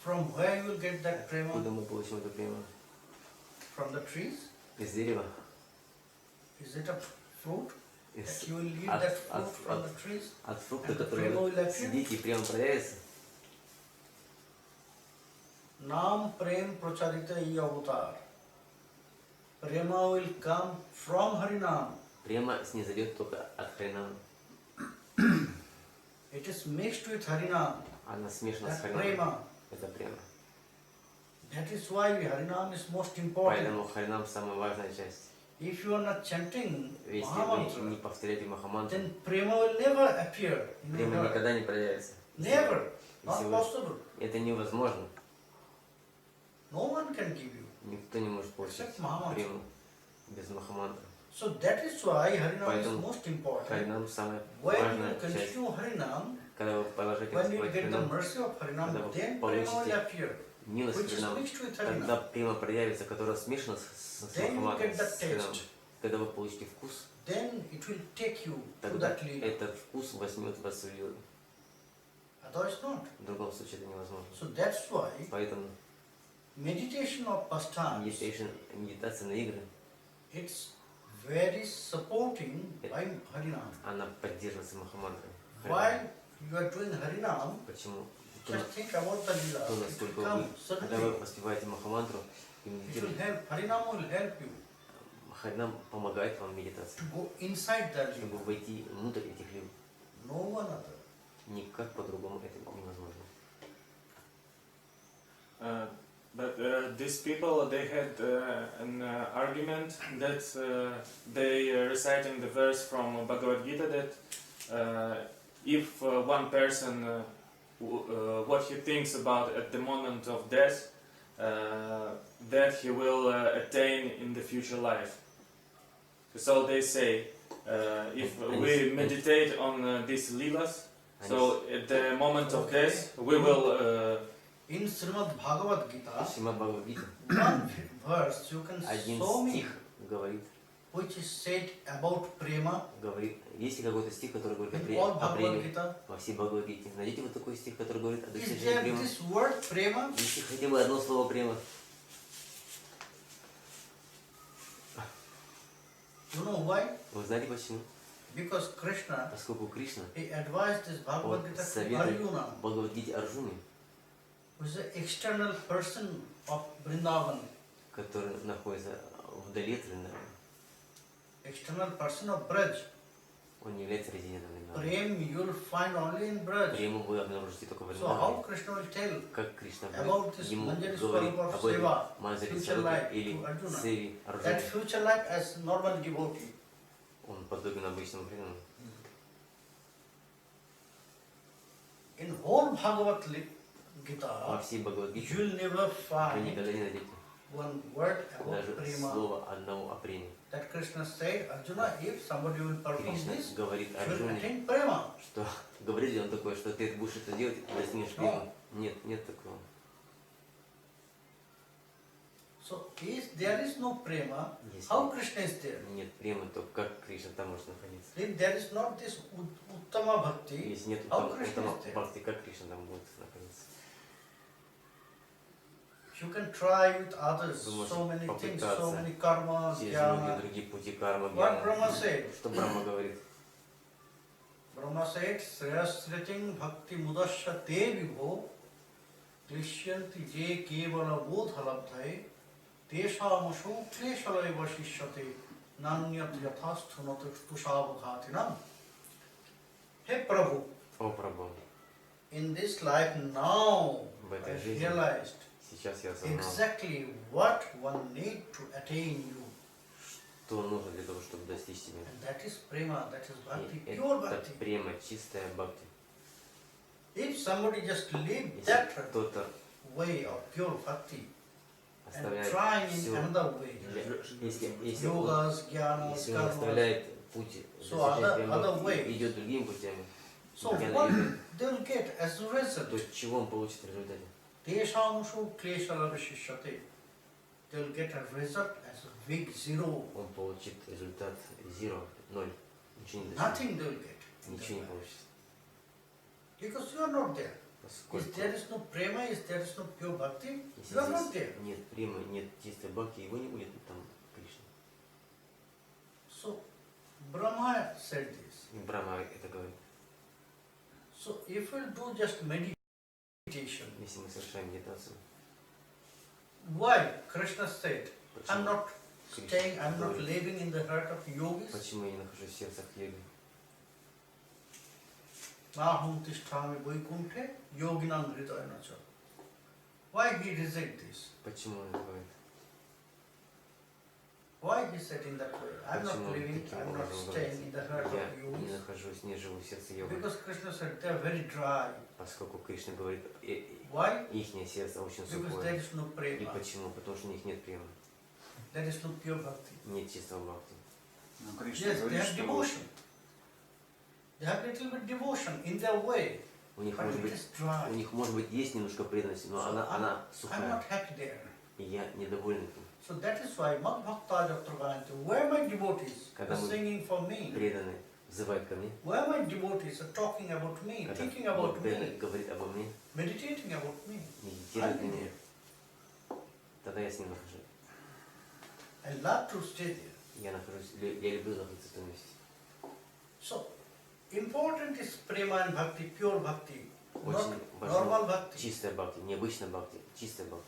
From where you will get that Откуда prema? мы получим эту прему? From the trees? Из дерева? Is it a fruit? Из, That you will eat от, that fruit от, from от, the trees? от фрукта, And the который prema will вы appear? съедите, и према проявится? Nam prem pracharita yi avatar. Prema will come from Harinam. Према снизойдет только от Харинама. It is mixed with Harinam. Она смешана с That Харинамом. prema. Это према. That is why Harinam is most important. Поэтому Харинам самая важная часть. If you are not chanting Если вы не Mahamantra, повторяете Махамантру, then prema will never appear in your према heart. никогда не проявится. Never. Not Если вы- possible. Это невозможно. No one can give you. Никто не может получить Except Mahamantra. прему без Махамантры. So that is why Harinam is Поэтому most important. Харинам самая When you важная часть. continue Harinam, Когда вы положите when you Господь get the Харинам, mercy of Harinam, Когда вы then prema получите will appear, милость which is Харинам, mixed with тогда Harinam. према проявится, которая смешана с Then you Махамантрой, get that с Харинамом. taste. Когда вы получите вкус, Then it will take you to тогда that level. этот вкус возьмет вас в лилу. Otherwise not. В другом случае это невозможно. So that's why Поэтому meditation of pastimes, медитация на игры, it's very supporting by Harinam. она поддерживается Махамантрой. While you are doing Harinam, Почему? just think about the lila. То, It will насколько come вы, когда вы suddenly. воспеваете Махамантру и It will медитируете, help. Harinam will help you Харинам помогает вам в медитации, to go inside the чтобы lila. войти внутрь этих лил. No one other. Никак по-другому это невозможно. But these people, they had an argument that they reciting the verse from Bhagavad Gita that if one person, what he thinks about at the moment of death, that he will attain in the future life. So they say, if we meditate on these leelas, so at the moment of death, we will In Srimad Bhagavad Gita, Шримад Бхагавад-гита, one verse you can один show me стих говорит, which is said about prema есть ли какой-то стих, который говорит in all о Bhagavad преме Gita. во всей Бхагавад-гите? Найдите вот такой стих, который говорит о Is достижении there према. this word prema? Есть ли хотя бы одно слово према? You know why? Вы знаете почему? Because Krishna, Поскольку Кришна he advised this Bhagavad Gita to советует Arjuna, в Бхагавад-гите Арджуне, who is the external person of Vrindavan, который находится вдали от Вриндавана, external person of Braj. Он не является резидентом Вриндавана. Prem you will find only in Braj. Прему вы обнаружите только в So how Вриндаване. Krishna will tell Как Кришна about будет this ему manjari говорить swarupa of об этой seva, манджари future сварупе life или to Arjuna? севе That Арджуне. future life as normal devotee. Он подобен обычному преданному. In whole Bhagavad Gita, Во всей you Бхагавад-гите will never вы find никогда не найдете one word about даже prema. слова одного о преме. That Krishna said, Arjuna, if somebody will perform Кришна this, говорит she will Арджуне, attain prema. что говорит ли он такое, что ты будешь это делать и достигнешь прему? Нет, нет такого. So if there is no prema, Если how Krishna is there? нет премы, то как Кришна там может находиться? If there is not this Uttama Bhakti, Если нет how Krishna is there? бхакти, как Кришна там будет находиться? You can try with others, Вы можете so many things, so попытаться many karmas, Есть многие jnana. другие пути кармы, What гьяна. Brahma said? Что Брахма говорит? Brahma said, Sreyasriting Bhakti Mudasya Te Vibho Klishyanti Je Kevala Bodhalabdhai Teshamushu Kleshalai Vashishyate Nanyat Yathasthunat Tushabhatinam. Hey Prabhu, О, Прабху, in this life now в этой I жизни realized сейчас я осознал, exactly what one need to attain you. что нужно для того, чтобы достичь себя. And that is prema, that is bhakti, И pure это bhakti. према, чистая бхакти. If somebody just live Если that кто-то way of pure bhakti and оставляет trying in все, another way, если он yogas, jnanas, karmas, оставляет путь So достижения other према ways. и идет другими путями, so jnana what йога, they will get as a result? то чего он получит в результате? Teshamushu kleshalavashishyate. They will get a result as a big zero. Он получит результат 0, 0. Ничего не достигнет. Nothing they will get. in Ничего не their life. получится. Because you are not there. If Поскольку there is no prema, if there is no pure bhakti, если you are not there. здесь нет премы, нет чистой бхакти, его не будет там Кришна. So Brahma said this. И Брахма это говорит. So if we do just meditation, Если мы совершаем медитацию, why Krishna said, I'm почему, not staying, I'm not говорит, living in the heart of yogis. почему я не нахожусь в сердцах йоги? Nahum tisthami vaikunthe yoginam hridayana cha. Why he reject this? Почему он это говорит? Why he said in that way? I'm not Почему он living, таким I'm not образом staying in the heart говорит? of Я не yogis. нахожусь, не живу в сердце йоги. Because Krishna said they are very dry. Поскольку Кришна говорит, Why? ихнее сердце очень Because there сухое. is no И prema. почему? Потому что у них нет премы, There is no pure bhakti. нет чистого бхакти. Ну, Кришна Yes, they говорит, have что devotion. They have little bit devotion in their way. У них, But может it быть, is dry. у них может быть есть немножко преданности, но So она I'm сухая. not happy there. И я недоволен этим. So that is why Mad Bhakta Jatravanti, where my devotees are Когда мы singing for me, Преданный взывает ко мне, where my devotees are talking about me, когда thinking about преданный me, говорит обо мне, meditating about me, медитирует на I'm меня, there. тогда я с ним нахожусь. I love to stay there. Я нахожусь, я люблю находиться в том месте. So, important is prema and bhakti, pure bhakti, not Очень normal важно bhakti. чистая бхакти, необычная бхакти, чистая бхакти.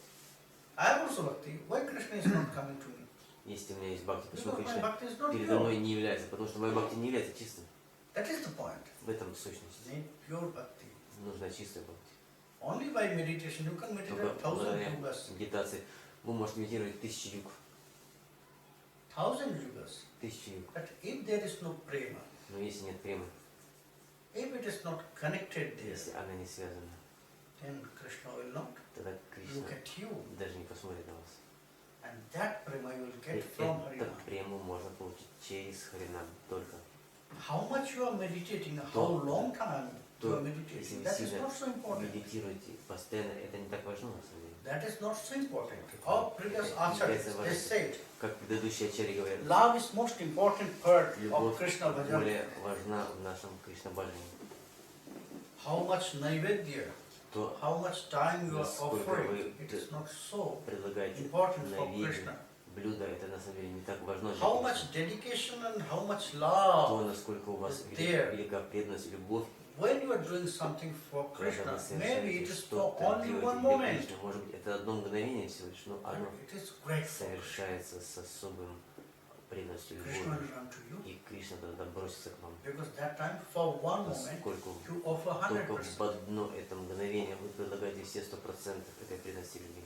I have also bhakti. Why Krishna is not coming to me? Если у меня есть бхакти, почему Because my Кришна bhakti is not передо мной pure. не является? Потому что моя бхакти не является чистым. That is the point. В этом сущность. Need pure bhakti. Нужна чистая бхакти. Only by meditation you can meditate Только 1,000 благодаря yugas. медитации вы можете медитировать 1000 юг. 1,000 yugas. 1000 юг. But if there is no prema, Но если нет премы, if it is not connected there, если она не связана, then Krishna will not тогда Кришна look at you. даже не посмотрит на вас. And that prema you will И get from эту Harinam. прему можно получить через Харинам только. How much you are meditating, how То- long time you are То, meditating, если that вы is сильно not so important. медитируете постоянно, это не так важно на самом деле. That is not so important. Our previous acharyas, they said, Как предыдущие ачарьи говорят, love is most important part of любовь Krishna bhajan. более важна в нашем Кришна баджане. How much naivedya, То how much time you are Насколько offering, вы it is not so предлагаете important for на виде Krishna. блюдо, это на самом деле не так важно для How Кришны. much dedication and how much То, love. насколько у вас is there. велика преданность и любовь, When you are doing something for когда Krishna, вы maybe it совершаете is for что-то, only делаете one для moment. Кришны, может быть, это одно мгновение всего лишь, но But оно it is great for Krishna. совершается с особым преданностью, Krishna любовью, will run to you. и Кришна тогда бросится к вам. Because that time, for one moment, Поскольку you offer только 100%. в одно это мгновение вы предлагаете все 100% этой преданности любви.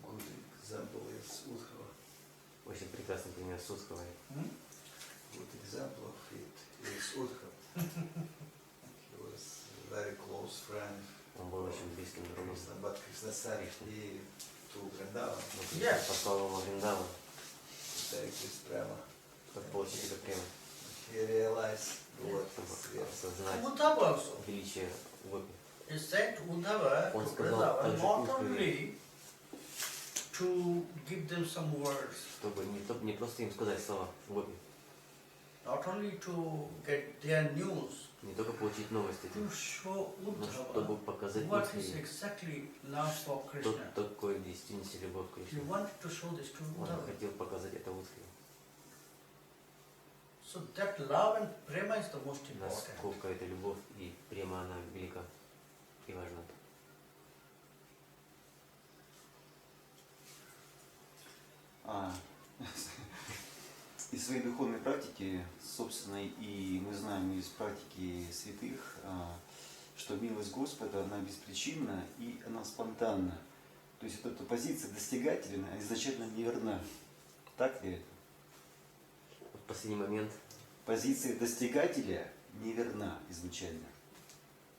Good example is Udhava. Очень прекрасный пример Судховой. Good example of it is Udhava. He was a very close friend Он был очень близким другом. Krishna, but Krishna sent him to Vrindavan Но Кришна послал его в Вриндаван, to take this prema. чтобы получить это према, He realized what чтобы is real. осознать Uddhava also. величие гопи. He sent Uddhava Он to сказал Vrindavan также not Удхаве, only to give them some words, чтобы не просто им сказать слова гопи, not only to get their news, не только получить новости, to show но чтобы Uddhava показать what is Удхаве, exactly love for что Krishna. такое в действительности любовь к He Кришне. wanted to show this to Он Uddhava. хотел показать это Удхаве. So that love and prema is the most important. Насколько эта любовь и према, она велика и важна. Из своей духовной практики, собственной, и мы знаем из практики святых, что милость Господа, она беспричинна и она спонтанна. То есть вот эта позиция достигательна, она изначально неверна. Так ли это? В последний момент Позиция достигателя неверна изначально.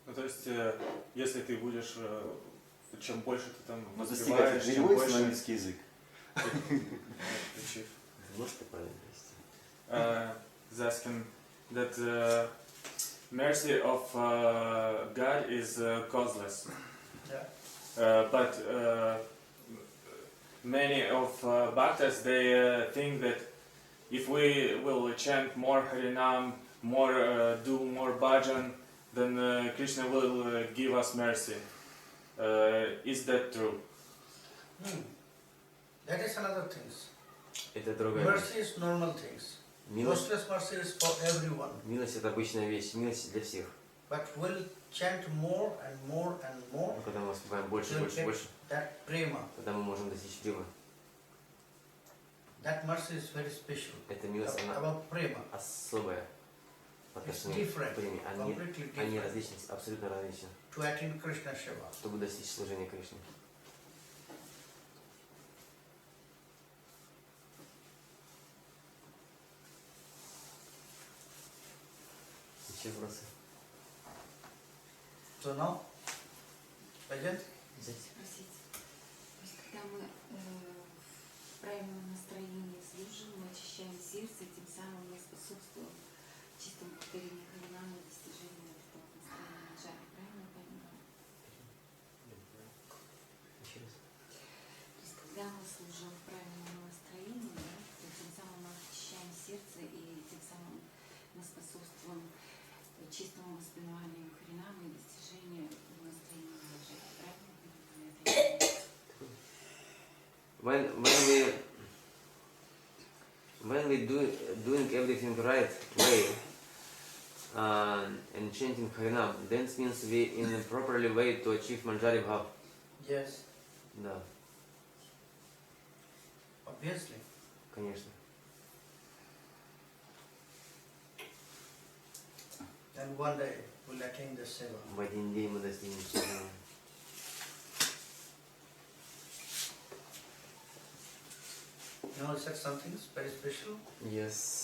Ну, то есть, если ты будешь, чем больше ты там Но успеваешь, достигатель чем переводится на больше... английский язык. можете правильно привести? Is asking that mercy of God is causeless. Yeah. But many of bhaktas, they think that if we will chant more Harinam, do more bhajan, then Krishna will give us mercy. Is that true? That is another thing. Это другая Mercy вещь. is normal things. Милость, Mercy is for everyone. милость это обычная вещь, милость для всех. But we'll chant more and more and more, Но когда мы выступаем больше, we'll больше, get больше, that prema. тогда мы можем достичь према. That mercy is very special. Эта милость, она About prema. особая по It's отношению к different, преме. completely Они different различны, абсолютно различны, to attend Krishna Shiva. чтобы достичь служения Кришне. Еще вопросы? So now, again, Спросить. То есть, когда мы в правильном настроении служим, мы очищаем сердце, тем самым мы способствуем чистому повторению Харинамы и достижению этого настроения манджари. Правильно я понимаю? Еще раз. То есть, когда мы служим в правильном настроении, да, то тем самым мы очищаем сердце и тем самым мы способствуем чистому восприниманию Харинамы и достижению настроения манджари. Правильно я понимаю? When we doing everything right way and chanting Harinam, then means we in a properly way to achieve Manjari Bhav. yes, Да, obviously. конечно. And one day we'll attain the Seva. В один день мы достигнем служения. You know, is that something very special? Yes.